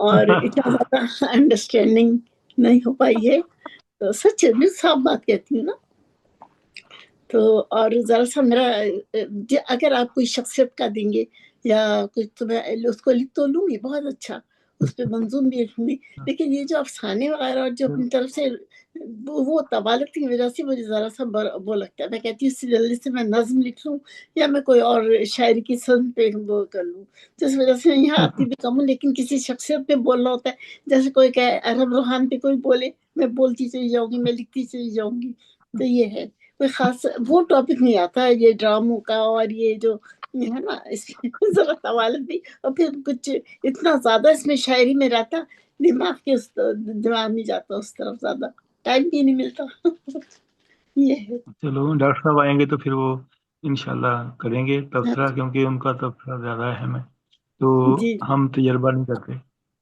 F: اور اتنا زیادہ انڈرسٹینڈنگ نہیں ہو پائی ہے. تو سچ میں صاف بات کہتی ہوں نا. تو اور ذرا سا میرا اگر آپ کوئی شخصیت کا دیں گے یا کچھ تو میں اس کو لکھ تو لوں گی بہت اچھا, اس پہ منظوم بھی لکھوں گی, لیکن یہ جو افسانے وغیرہ اور جو اپنی طرف سے وہ طوالت کی وجہ سے مجھے ذرا سا وہ لگتا ہے. میں کہتی ہوں اس سے جلدی سے میں نظم لکھ لوں یا میں کوئی اور شاعری کی سن پہ وہ کر لوں, جس وجہ سے میں یہاں آتی بھی کم ہوں. لیکن کسی شخصیت پہ بولنا ہوتا ہے, جیسے کوئی کہ ارحم روحان پہ کوئی بولے, میں بولتی چلی جاؤں گی, میں لکھتی چلی جاؤں گی. تو یہ ہے کوئی خاص وہ ٹاپک نہیں آتا ہے یہ ڈراموں کا, اور یہ جو ہے نا اس میں ذرا طوالت بھی, اور پھر کچھ اتنا زیادہ اس میں شاعری میں رہتا, دماغ نہیں جاتا اس طرف, زیادہ ٹائم بھی نہیں ملتا. یہ ہے.
C: چلو ڈاکٹر صاحب آئیں گے تو پھر وہ انشاءاللہ کریں گے تبصرہ, کیونکہ ان کا تبصرہ زیادہ اہم ہے, تو
F: جی
C: ہم تجربہ نہیں کرتے.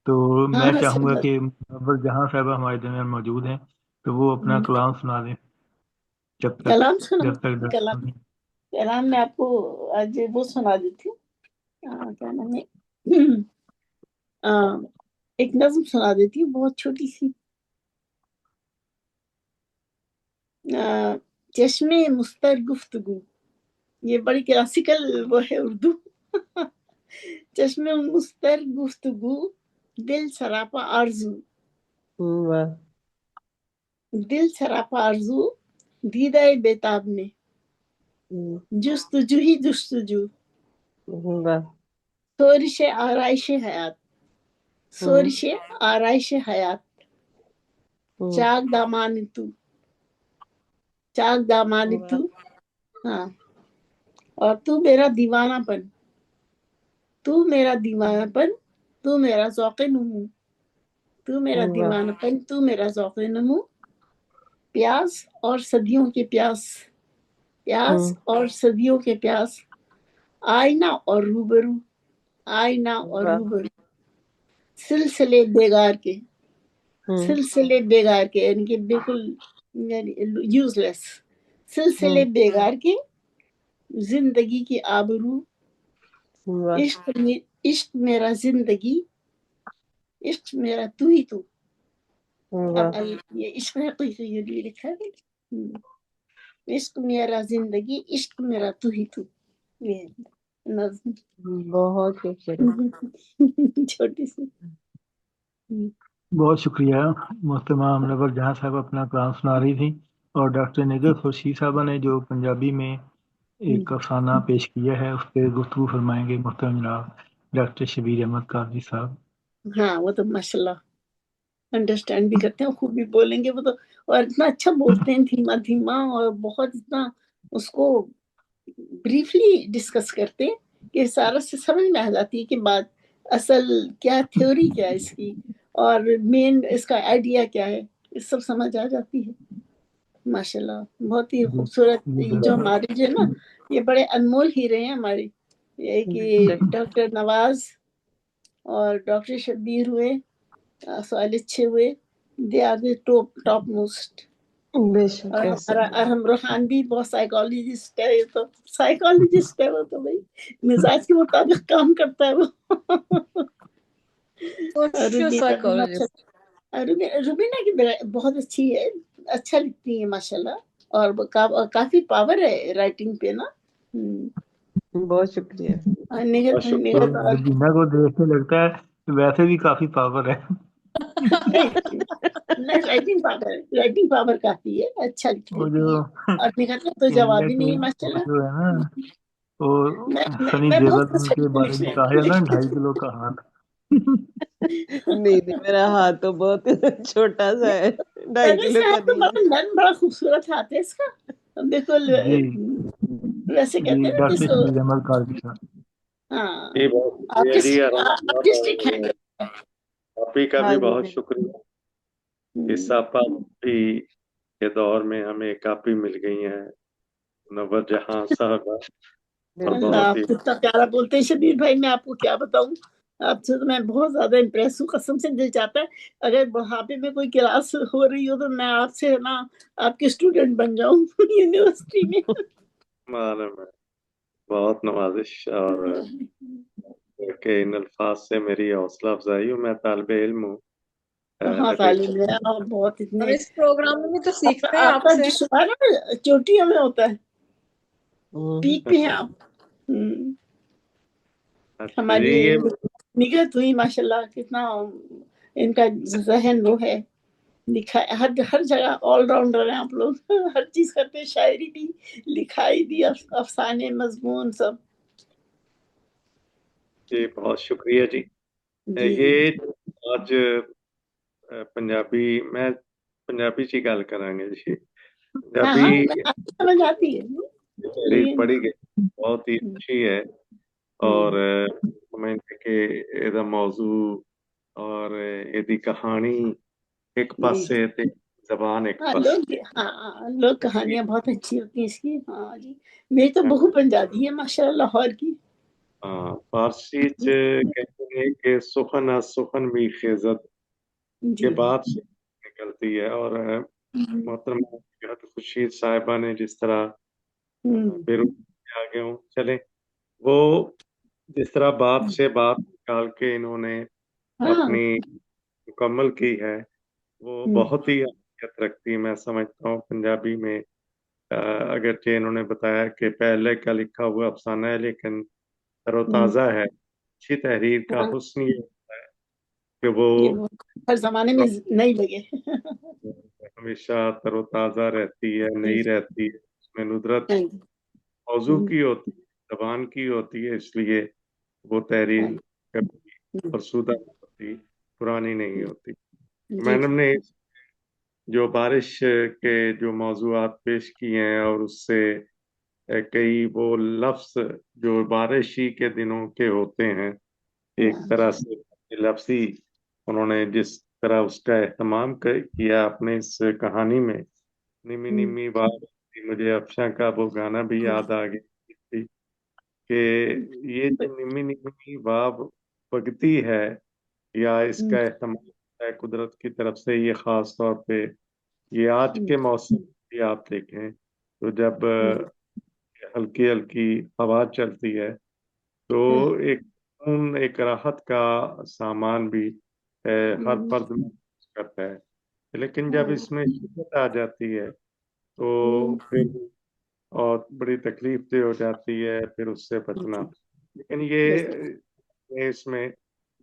C: تو
F: ہاں
C: میں
F: ہاں
C: چاہوں گا
F: سب
C: کہ منور جہاں صاحبہ ہمارے درمیان موجود ہیں تو وہ اپنا کلام سنا دیں
F: کلام
C: جب
F: سنا.
C: تک
F: کلام کلام میں آپ کو آج وہ سنا دیتی ہوں, کیا نام ہے, ایک نظم سنا دیتی ہوں بہت چھوٹی سی. چشم مستر گفتگو, یہ بڑی کلاسیکل وہ ہے اردو. چشم مستر گفتگو, دل سراپا آرزو,
B: واہ.
F: دل سراپا آرزو, دیدہ بیتاب نے جستجو ہی جستجو,
B: واہ.
F: سورش آرائش حیات, سورش آرائش حیات, چاک دامان تو, چاک دامان تو, ہاں, اور تو میرا دیوانہ پن, تو میرا دیوانہ پن, تو میرا ذوق نمو, تو میرا دیوانہ پن, تو میرا ذوق نمو, پیاس اور صدیوں کے پیاس, پیاس اور صدیوں کے پیاس, آئینہ اور روبرو, آئینہ اور روبرو, سلسلے بیگار کے, سلسلے بیگار کے, یعنی کہ بالکل یوز لیس, سلسلے بیگار کے, زندگی کی آبرو, عشق میرا زندگی, عشق میرا تو ہی تو. اب یہ عشق ہے تو یہ بھی لکھا ہے, عشق میرا زندگی, عشق میرا تو ہی تو. یہ نظم
B: بہت خوبصورت.
F: چھوٹی سی.
C: بہت شکریہ. محترمہ منور جہاں صاحب اپنا کلام سنا رہی تھی, اور ڈاکٹر نگر خورشید صاحبہ نے جو پنجابی میں ایک افسانہ پیش کیا ہے اس پہ گفتگو فرمائیں گے محترم جناب ڈاکٹر شبیر احمد قاضی صاحب.
F: ہاں وہ تو ماشاءاللہ انڈرسٹینڈ بھی کرتے ہیں, خوب بھی بولیں گے وہ تو, اور اتنا اچھا بولتے ہیں, دھیما دھیما, اور بہت اتنا اس کو بریفلی ڈسکس کرتے ہیں کہ سارا سے سمجھ میں آ جاتی ہے کہ بات اصل کیا, تھیوری کیا ہے اس کی, اور مین اس کا آئیڈیا کیا ہے, اس سب سمجھ آ جاتی ہے. ماشاءاللہ بہت ہی خوبصورت. جو ہمارے جو ہے نا یہ بڑے انمول ہیرے ہیں ہمارے, یہ کہ ڈاکٹر نواز اور ڈاکٹر شبیر ہوئے, سوال اچھے ہوئے, they are the top most.
B: بے شک.
F: اور ہمارا ارحم روحان بھی بہت سائیکالوجسٹ ہے, تو سائیکالوجسٹ ہے وہ تو بھائی مزاج کے مطابق کام کرتا ہے وہ. روبینہ کی بہت اچھی ہے, اچھا لکھتی ہے ماشاءاللہ, اور کافی پاور ہے رائٹنگ پہ نا.
B: بہت شکریہ.
C: روبینہ کو دیکھ کے لگتا ہے ویسے بھی کافی پاور ہے.
F: رائٹنگ پاور کافی ہے, اچھا لکھ لیتی ہے, اور نگہت تو جواب ہی نہیں ہے ماشاءاللہ.
C: جو ہے نا وہ سنی دیول کے بارے میں کہا ہے نا 2.5 کلو کا ہاتھ.
B: نہیں میرا ہاتھ تو بہت چھوٹا سا ہے, 2.5 کلو کا نہیں.
F: بڑا خوبصورت ہاتھ ہے اس کا, بالکل ویسے کہتے ہیں نا
C: ڈاکٹر شبیر احمد قاضی صاحب.
F: ہاں آرٹسٹک ہے.
D: آپ ہی کا بھی بہت شکریہ. اس آپات بھی کے دور میں ہمیں کافی مل گئی ہیں منور جہاں صاحب.
F: آپ کتنا پیارا بولتے ہیں شبیر بھائی, میں آپ کو کیا بتاؤں, آپ سے تو میں بہت زیادہ امپریس ہوں, قسم سے دل چاہتا ہے اگر بڑھاپے میں کوئی کلاس ہو رہی ہو تو میں آپ سے نا آپ کے اسٹوڈنٹ بن جاؤں یونیورسٹی میں.
D: بہت نوازش. اور کہ ان الفاظ سے میری حوصلہ افزائی ہوں. میں طالب علم ہوں.
F: کہاں
D: ابھی
F: تعلیم ہے آپ بہت
G: اور
F: اتنے
G: اس پروگرام میں تو سیکھتے ہیں
F: آپ
G: آپ
F: کا
G: سے.
F: جو سوال ہے نا چوٹیوں میں ہوتا ہے پیک پہ ہیں آپ
D: اچھا جی.
F: ہماری
D: یہ
F: نگہت ہوئی ماشاءاللہ کتنا ان کا ذہن وہ ہے لکھا ہر جگہ آل راؤنڈر ہیں آپ لوگ ہر چیز کرتے ہیں شاعری بھی لکھائی بھی افسانے مضمون سب
D: جی بہت شکریہ جی.
F: جی
D: یہ آج میں پنجابی چ گل کرانگے جی.
F: ہاں ہاں
D: پنجابی
F: آپ کو سمجھ آتی ہے
D: تحریر پڑھی گئی بہت ہی اچھی ہے اور سمجھتے کہ یہ موضوع اور یہ کہانی ایک پاسے تے زبان ایک پاسے.
F: لوگ کہانیاں بہت اچھی ہوتی ہیں اس کی. ہاں جی میری تو بہو پنجابی ہے ماشاءاللہ لاہور کی.
D: ہاں فارسی چ کہتے ہیں کہ سخن بھی خیزت کے
F: جی
D: بعد سے نکلتی ہے. اور محترمہ خورشید صاحبہ نے جس طرح بیرون آگے ہوں چلیں وہ جس طرح بات سے بات نکال کے انہوں نے اپنی مکمل کی ہے وہ بہت ہی اہمیت رکھتی. میں سمجھتا ہوں پنجابی میں اگرچہ انہوں نے بتایا کہ پہلے کا لکھا ہوا افسانہ ہے لیکن تر و تازہ ہے. اچھی تحریر کا حسن یہ ہوتا ہے کہ وہ
F: ہر زمانے میں نہیں لگے
D: ہمیشہ تر و تازہ رہتی ہے نئی رہتی ہے. اس میں ندرت موضوع کی ہوتی ہے زبان کی ہوتی ہے اس لیے وہ تحریر کبھی فرسودہ نہیں ہوتی پرانی نہیں ہوتی. میڈم نے جو بارش کے جو موضوعات پیش کیے ہیں اور اس سے کئی وہ لفظ جو بارشی کے دنوں کے ہوتے ہیں ایک طرح سے لفظی انہوں نے جس طرح اس کا اہتمام کیا اپنے اس کہانی میں نمی نمی بات مجھے افشاں کا وہ گانا بھی یاد آ گیا کہ یہ جو نمی نمی باب بگتی ہے یا اس کا اہتمام ہے قدرت کی طرف سے. یہ خاص طور پہ یہ آج کے موسم بھی آپ دیکھیں تو جب ہلکی ہلکی ہوا چلتی ہے تو ایک راحت کا سامان بھی ہر فرد محسوس کرتا ہے. لیکن جب اس میں شدت آ جاتی ہے تو پھر اور بڑی تکلیف دہ ہو جاتی ہے پھر اس سے بچنا. لیکن یہ اس میں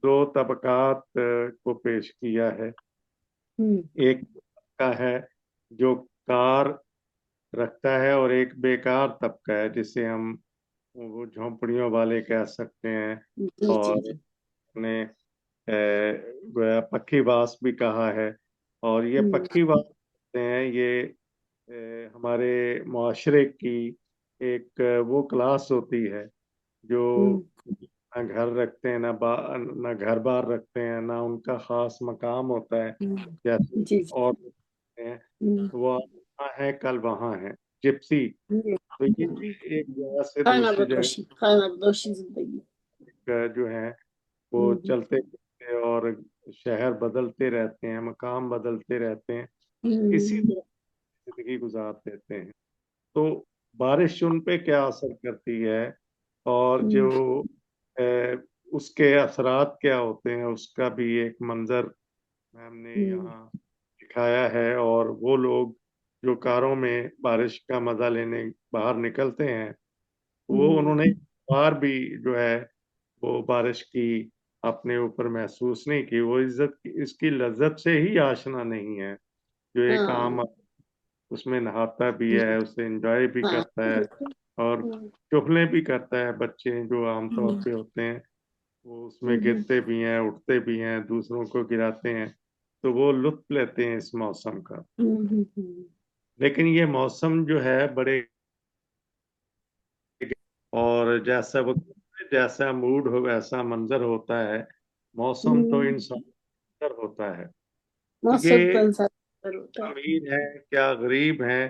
D: دو طبقات کو پیش کیا ہے. ایک طبقہ ہے جو کار رکھتا ہے اور ایک بیکار طبقہ ہے جسے ہم وہ جھونپڑیوں والے کہہ سکتے ہیں اور نے گویا پکی باس بھی کہا ہے. اور یہ پکی باس کہتے ہیں یہ ہمارے معاشرے کی ایک وہ کلاس ہوتی ہے جو نہ گھر رکھتے ہیں نہ گھر بار رکھتے ہیں نہ ان کا خاص مقام ہوتا ہے جیسے اور ہیں وہ وہاں ہے کل وہاں ہے جپسی. تو یہ ایک جگہ سے دوسری جگہ جو ہے وہ چلتے پھرتے اور شہر بدلتے رہتے ہیں مقام بدلتے رہتے ہیں اسی طرح زندگی گزار دیتے ہیں. تو بارش ان پہ کیا اثر کرتی ہے اور جو اس کے اثرات کیا ہوتے ہیں اس کا بھی ایک منظر میم نے یہاں دکھایا ہے. اور وہ لوگ جو کاروں میں بارش کا مزہ لینے باہر نکلتے ہیں وہ انہوں نے بار بھی جو ہے وہ بارش کی اپنے اوپر محسوس نہیں کی. وہ اس کی لذت سے ہی آشنا نہیں ہے. جو ایک عام اس میں نہاتا بھی ہے اسے انجوائے بھی کرتا ہے اور چغلیں بھی کرتا ہے. بچے جو عام طور پہ ہوتے ہیں وہ اس میں گرتے بھی ہیں اٹھتے بھی ہیں دوسروں کو گراتے ہیں تو وہ لطف لیتے ہیں اس موسم کا. لیکن یہ موسم جو ہے بڑے اور جیسا موڈ ہو ویسا منظر ہوتا ہے. موسم تو انسان ہوتا ہے. یہ امیر ہے کیا غریب ہے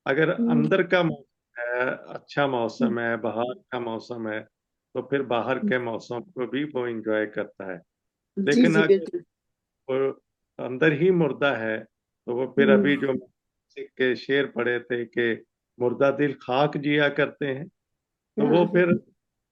D: اگر اندر کا موسم ہے اچھا موسم ہے بہار کا موسم ہے تو پھر باہر کے موسم کو بھی وہ انجوائے کرتا ہے. لیکن اگر وہ اندر ہی مردہ ہے تو وہ پھر ابھی جو کے شعر پڑے تھے کہ مردہ دل خاک جیا کرتے ہیں تو وہ پھر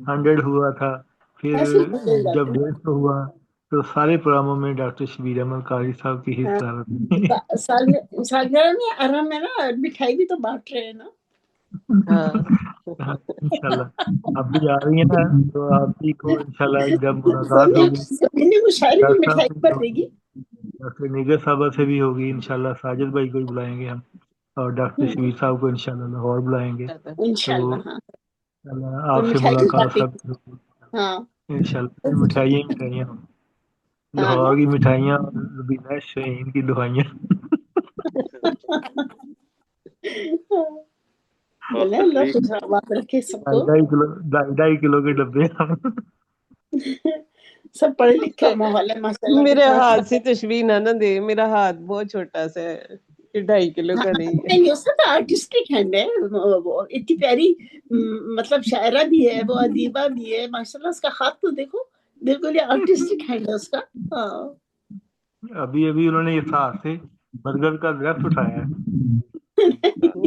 C: 100 ہوا تھا، پھر
F: ایسے ہی چلے
C: جب
F: جاتے
C: 150 ہوا تو سارے پروگراموں میں ڈاکٹر شبیر احمد قاری صاحب کی ہی
F: ہیں۔
C: صدارت میں
F: سالگرہ میں آرام میں نا مٹھائی بھی تو بانٹ رہے ہیں نا۔
B: ہاں
C: انشاءاللہ آپ بھی آ رہی ہیں نا، تو آپ ہی کو انشاءاللہ جب ملاقات ہوگی
F: زمینی مشاعرے میں
C: ڈاکٹر
F: مٹھائی
C: صاحب
F: بن
C: سے،
F: دے گی
C: ڈاکٹر نگر صاحبہ سے بھی ہوگی انشاءاللہ، ساجد بھائی کو بھی بلائیں گے ہم، اور ڈاکٹر شبیر صاحب کو انشاءاللہ لاہور بلائیں گے، تو
F: انشاءاللہ۔ ہاں
C: انشاءاللہ
F: اور
C: آپ سے
F: مٹھائی بھی
C: ملاقات
F: بانٹے
C: سب
F: گی۔ ہاں
C: انشاءاللہ مٹھائیاں مٹھائیاں
F: ہاں
C: لاہور
F: نا
C: کی مٹھائیاں اور ربینہ شہین کی دعائیاں۔
D: بہت
F: چلے اللہ
D: تکلیف
F: خوش آباد رکھے سب کو،
C: 2.5 کلو کے ڈبے
F: سب پڑھے لکھے ماحول ہے ماشاءاللہ
B: میرے
F: کتنا اچھا۔
B: ہاتھ سے تشبیہ نہ دے، میرا ہاتھ بہت چھوٹا سا ہے، یہ 2.5 کلو
F: ہاں
B: کا نہیں ہے۔
F: نہیں اس کا تو آرٹسٹک ہینڈ ہے، وہ اتنی پیاری مطلب شاعرہ بھی ہے، وہ ادیبہ بھی ہے ماشاءاللہ، اس کا ہاتھ تو دیکھو بالکل یہ آرٹسٹک ہینڈ ہے اس کا۔ ہاں
C: ابھی انہوں نے اس ہاتھ سے برگر کا درخت اٹھایا ہے۔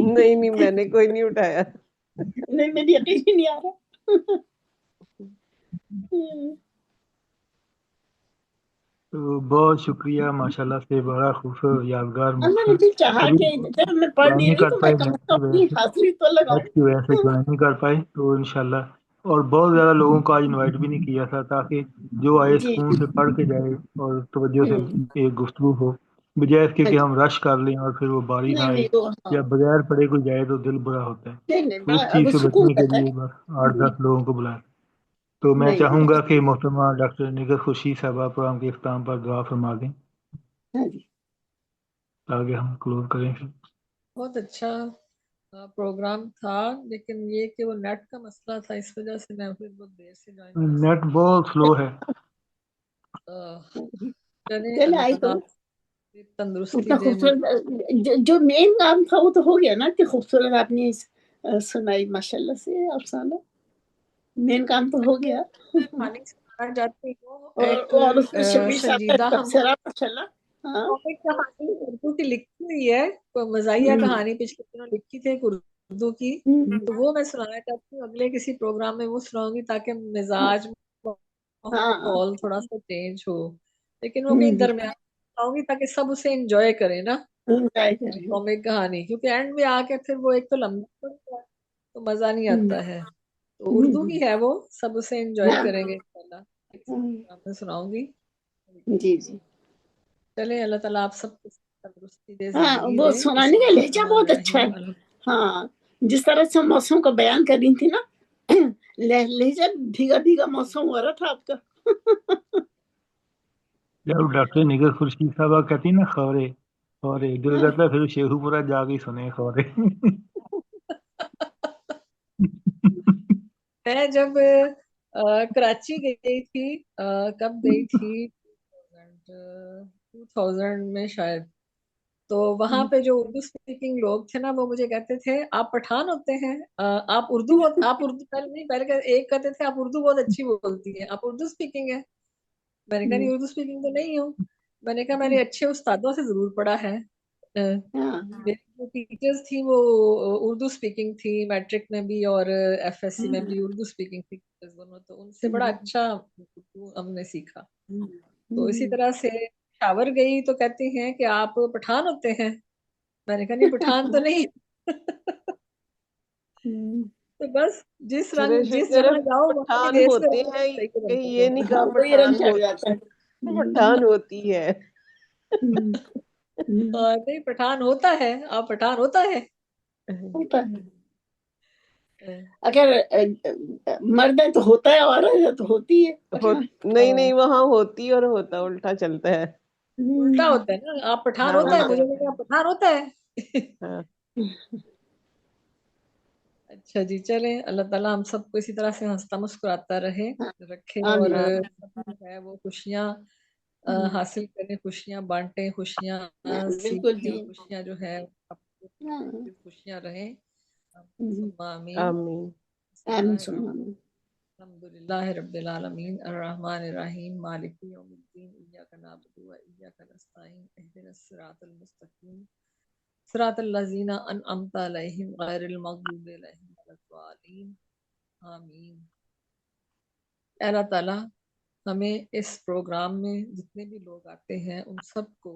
B: نہیں میں نے کوئی نہیں اٹھایا۔
F: نہیں میری یقین ہی نہیں آ رہا۔
C: تو بہت شکریہ ماشاءاللہ سے، بڑا خوبصورت یادگار
F: میں
C: موقع۔
F: نے بھی چاہا
C: ابھی
F: کہ جب میں پڑھ
C: جوائن
F: نہیں
C: نہیں
F: رہی
C: کر
F: تو میں
C: پائے
F: کم
C: نیٹ
F: از کم
C: کی وجہ
F: اپنی
C: سے،
F: حاضری تو لگاؤں۔
C: نیٹ کی وجہ سے جوائن نہیں کر پائے، تو انشاءاللہ اور بہت زیادہ لوگوں کو آج انوائٹ بھی نہیں کیا تھا، تاکہ جو آئے
F: جی
C: سکون سے پڑھ کے جائے اور توجہ سے ایک گفتگو ہو، بجائے اس کے
F: ہاں
C: کہ
F: جی
C: ہم رش کر لیں اور پھر وہ باری نہ
F: نہیں
C: آئے،
F: نہیں وہ ہاں
C: یا بغیر پڑھے کوئی جائے تو دل برا ہوتا ہے،
F: نہیں نہیں
C: تو
F: بڑا
C: اس چیز
F: اب
C: سے
F: سکون
C: بچنے کے
F: رہتا
C: لیے
F: ہے۔
C: بس 8-10 لوگوں کو بلائیں۔ تو میں
F: نہیں
C: چاہوں
F: نہیں
C: گا کہ محترمہ ڈاکٹر نگر خورشید صاحبہ پروگرام کے اختتام پر دعا فرما دیں
F: ہاں جی
C: تاکہ ہم کلوز کریں پھر۔
G: بہت اچھا پروگرام تھا، لیکن یہ کہ وہ نیٹ کا مسئلہ تھا، اس وجہ سے میں پھر بہت دیر سے جوائن کر
C: نیٹ
G: سکی۔
C: بہت سلو ہے۔
G: چلیں
F: چلے
G: اللہ
F: آئی تو
G: تعالیٰ تندرستی
F: اتنا
G: دے
F: خوبصورت جو مین کام تھا وہ تو ہو گیا نا، کہ خوبصورت آپ نے سنائی ماشاءاللہ سے افسانہ، مین کام تو ہو گیا۔
G: کہانی سنانا چاہتی ہوں ایک
F: اور اس میں شبیر صاحب کا
G: سنجیدہ ہم
F: تبصرہ ماشاءاللہ۔ ہاں
G: کامک کہانی اردو کی لکھی ہوئی ہے، کوئی مزاحیہ کہانی پچھلے دنوں لکھی تھی ایک اردو کی، تو وہ میں سنانا چاہتی ہوں اگلے کسی پروگرام میں، وہ سناؤں گی تاکہ مزاج
F: ہاں
G: ماحول تھوڑا سا چینج ہو، لیکن وہ بھی درمیان سناؤں گی تاکہ سب اسے انجوائے کریں نا کامک کہانی، کیونکہ اینڈ میں آ کے پھر وہ ایک تو لمبا ہوتا ہے تو مزہ نہیں آتا ہے، تو اردو کی ہے وہ، سب اسے انجوائے کریں گے انشاءاللہ، میں سناؤں گی۔
F: جی جی
G: چلیں اللہ تعالیٰ آپ سب کو تندرستی دے،
F: ہاں
G: زندگی
F: وہ
G: دے۔
F: سنانے
G: بسم
F: کا
G: اللہ
F: لہجہ
G: الرحمن
F: بہت اچھا
G: الرحیم۔
F: ہے۔ ہاں جس طرح سے موسم کا بیان کر رہی تھی نا، لہجہ بھیگا بھیگا موسم ہو رہا تھا آپ کا۔
C: جب ڈاکٹر نگر خورشید صاحبہ کہتی نا خورے خورے، دل کرتا ہے پھر شیخو پورا جا کے سنے خورے۔
G: میں جب کراچی گئی تھی، کب گئی تھی، 2000 میں شاید، تو وہاں پہ جو اردو اسپیکنگ لوگ تھے نا، وہ مجھے کہتے تھے آپ پٹھان ہوتے ہیں، آپ اردو پہلے ایک کہتے تھے آپ اردو بہت اچھی بولتی ہیں، آپ اردو اسپیکنگ ہے؟ میں نے کہا نہیں اردو اسپیکنگ تو نہیں ہوں، میں نے کہا میں نے اچھے استادوں سے ضرور پڑھا ہے، میری جو ٹیچرز تھی وہ اردو اسپیکنگ تھی، میٹرک میں بھی اور ایف ایس سی میں بھی اردو اسپیکنگ تھی دونوں، تو ان سے بڑا اچھا اردو ہم نے سیکھا۔ تو اسی طرح سے شاور گئی تو کہتے ہیں کہ آپ پٹھان ہوتے ہیں، میں نے کہا نہیں پٹھان تو نہیں۔ تو بس جس جہاں جاؤ وہاں کے
B: پٹھان
G: دیش میں
B: ہوتے
G: رہو،
B: ہیں،
G: صحیح سے
B: کہیں
G: بنتا
B: یہ نہیں کہا
F: وہی رنگ
B: پٹھان
F: چڑھ جاتا ہے۔
B: پٹھان ہوتی ہے۔
G: نہیں پٹھان ہوتا ہے، آپ پٹھان ہوتا ہے۔
F: اگر مرد ہے تو ہوتا ہے، عورت ہے تو ہوتی ہے۔
B: نہیں وہاں ہوتی اور ہوتا الٹا چلتا ہے۔
G: الٹا ہوتا ہے نا، آپ پٹھان
B: ہاں
G: ہوتا ہے، مجھے لگا پٹھان ہوتا ہے۔ اچھا جی، چلیں اللہ تعالیٰ ہم سب کو اسی طرح سے ہنستا مسکراتا رکھے اور ہے وہ خوشیاں حاصل کریں، خوشیاں بانٹیں، خوشیاں
F: بالکل
G: سیکھیں،
F: جی،
G: اور خوشیاں جو ہے خوشیاں رہیں۔ آمین۔
B: آمین۔
G: الحمد للہ رب العالمین الرحمن الرحیم مالک یوم الدین ایاک نعبد و ایاک نستعین اہدنا الصراط المستقیم صراط الذین انعمت علیہم غیر المغضوب علیہم ولا الضالین آمین۔ اللہ تعالیٰ ہمیں اس پروگرام میں جتنے بھی لوگ آتے ہیں ان سب کو،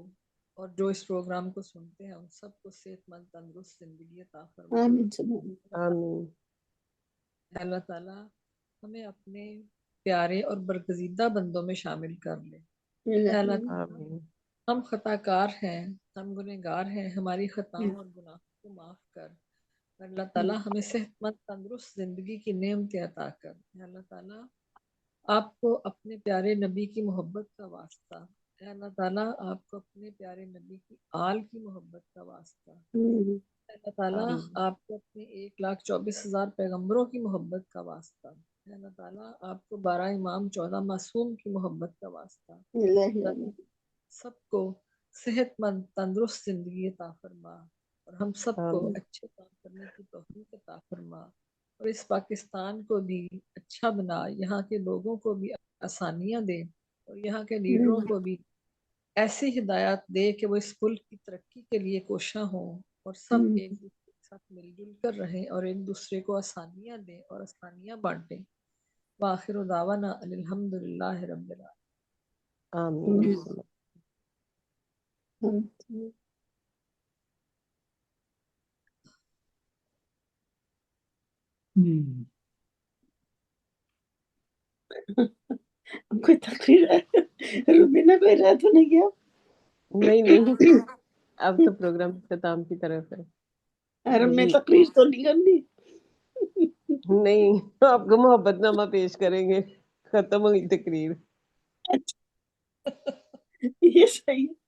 G: اور جو اس پروگرام کو سنتے ہیں ان سب کو صحت مند تندرست زندگی عطا فرمائے۔
F: آمین سبحان
B: آمین۔
G: اللہ تعالیٰ ہمیں اپنے پیارے اور برگزیدہ بندوں میں شامل کر لے۔
F: اللہ
G: اللہ تعالیٰ
B: آمین۔
G: ہم خطا کار ہیں، ہم گنہگار ہیں، ہماری خطاؤں اور گناہوں کو معاف کر۔ اللہ تعالیٰ ہمیں صحت مند تندرست زندگی کی نعمتیں عطا کر۔ اللہ تعالیٰ آپ کو اپنے پیارے نبی کی محبت کا واسطہ، اے اللہ تعالیٰ آپ کو اپنے پیارے نبی کی آل کی محبت کا واسطہ، اللہ تعالیٰ
B: آمین۔
G: آپ کو اپنے 1,24,000 پیغمبروں کی محبت کا واسطہ، اے اللہ تعالیٰ آپ کو 12 امام 14 معصوم کی محبت کا واسطہ، اللہ تعالیٰ سب کو صحت مند تندرست زندگی عطا فرما، اور ہم سب کو
B: آمین۔
G: اچھے کام کرنے کی توفیق عطا فرما، اور اس پاکستان کو بھی اچھا بنا، یہاں کے لوگوں کو بھی آسانیاں دے، اور یہاں کے لیڈروں کو بھی ایسی ہدایات دے کہ وہ اس ملک کی ترقی کے لیے کوشاں ہوں، اور سب ایک دوسرے کے ساتھ مل جل کر رہیں اور ایک دوسرے کو آسانیاں دیں اور آسانیاں بانٹیں۔ وآخر دعوانا ان الحمدللہ رب العالمین۔
B: آمین۔
F: کوئی تقریر ہے؟ روبینہ کوئی رہ تو نہیں گیا؟
B: نہیں نہیں، اب تو پروگرام اختتام کی طرف ہے۔
F: حرم میں
B: جی
F: تقریر تو نہیں کرنی؟
B: نہیں، آپ کو محبت نامہ پیش کریں گے، ختم ہوئی تقریر۔
F: یہ صحیح ہے۔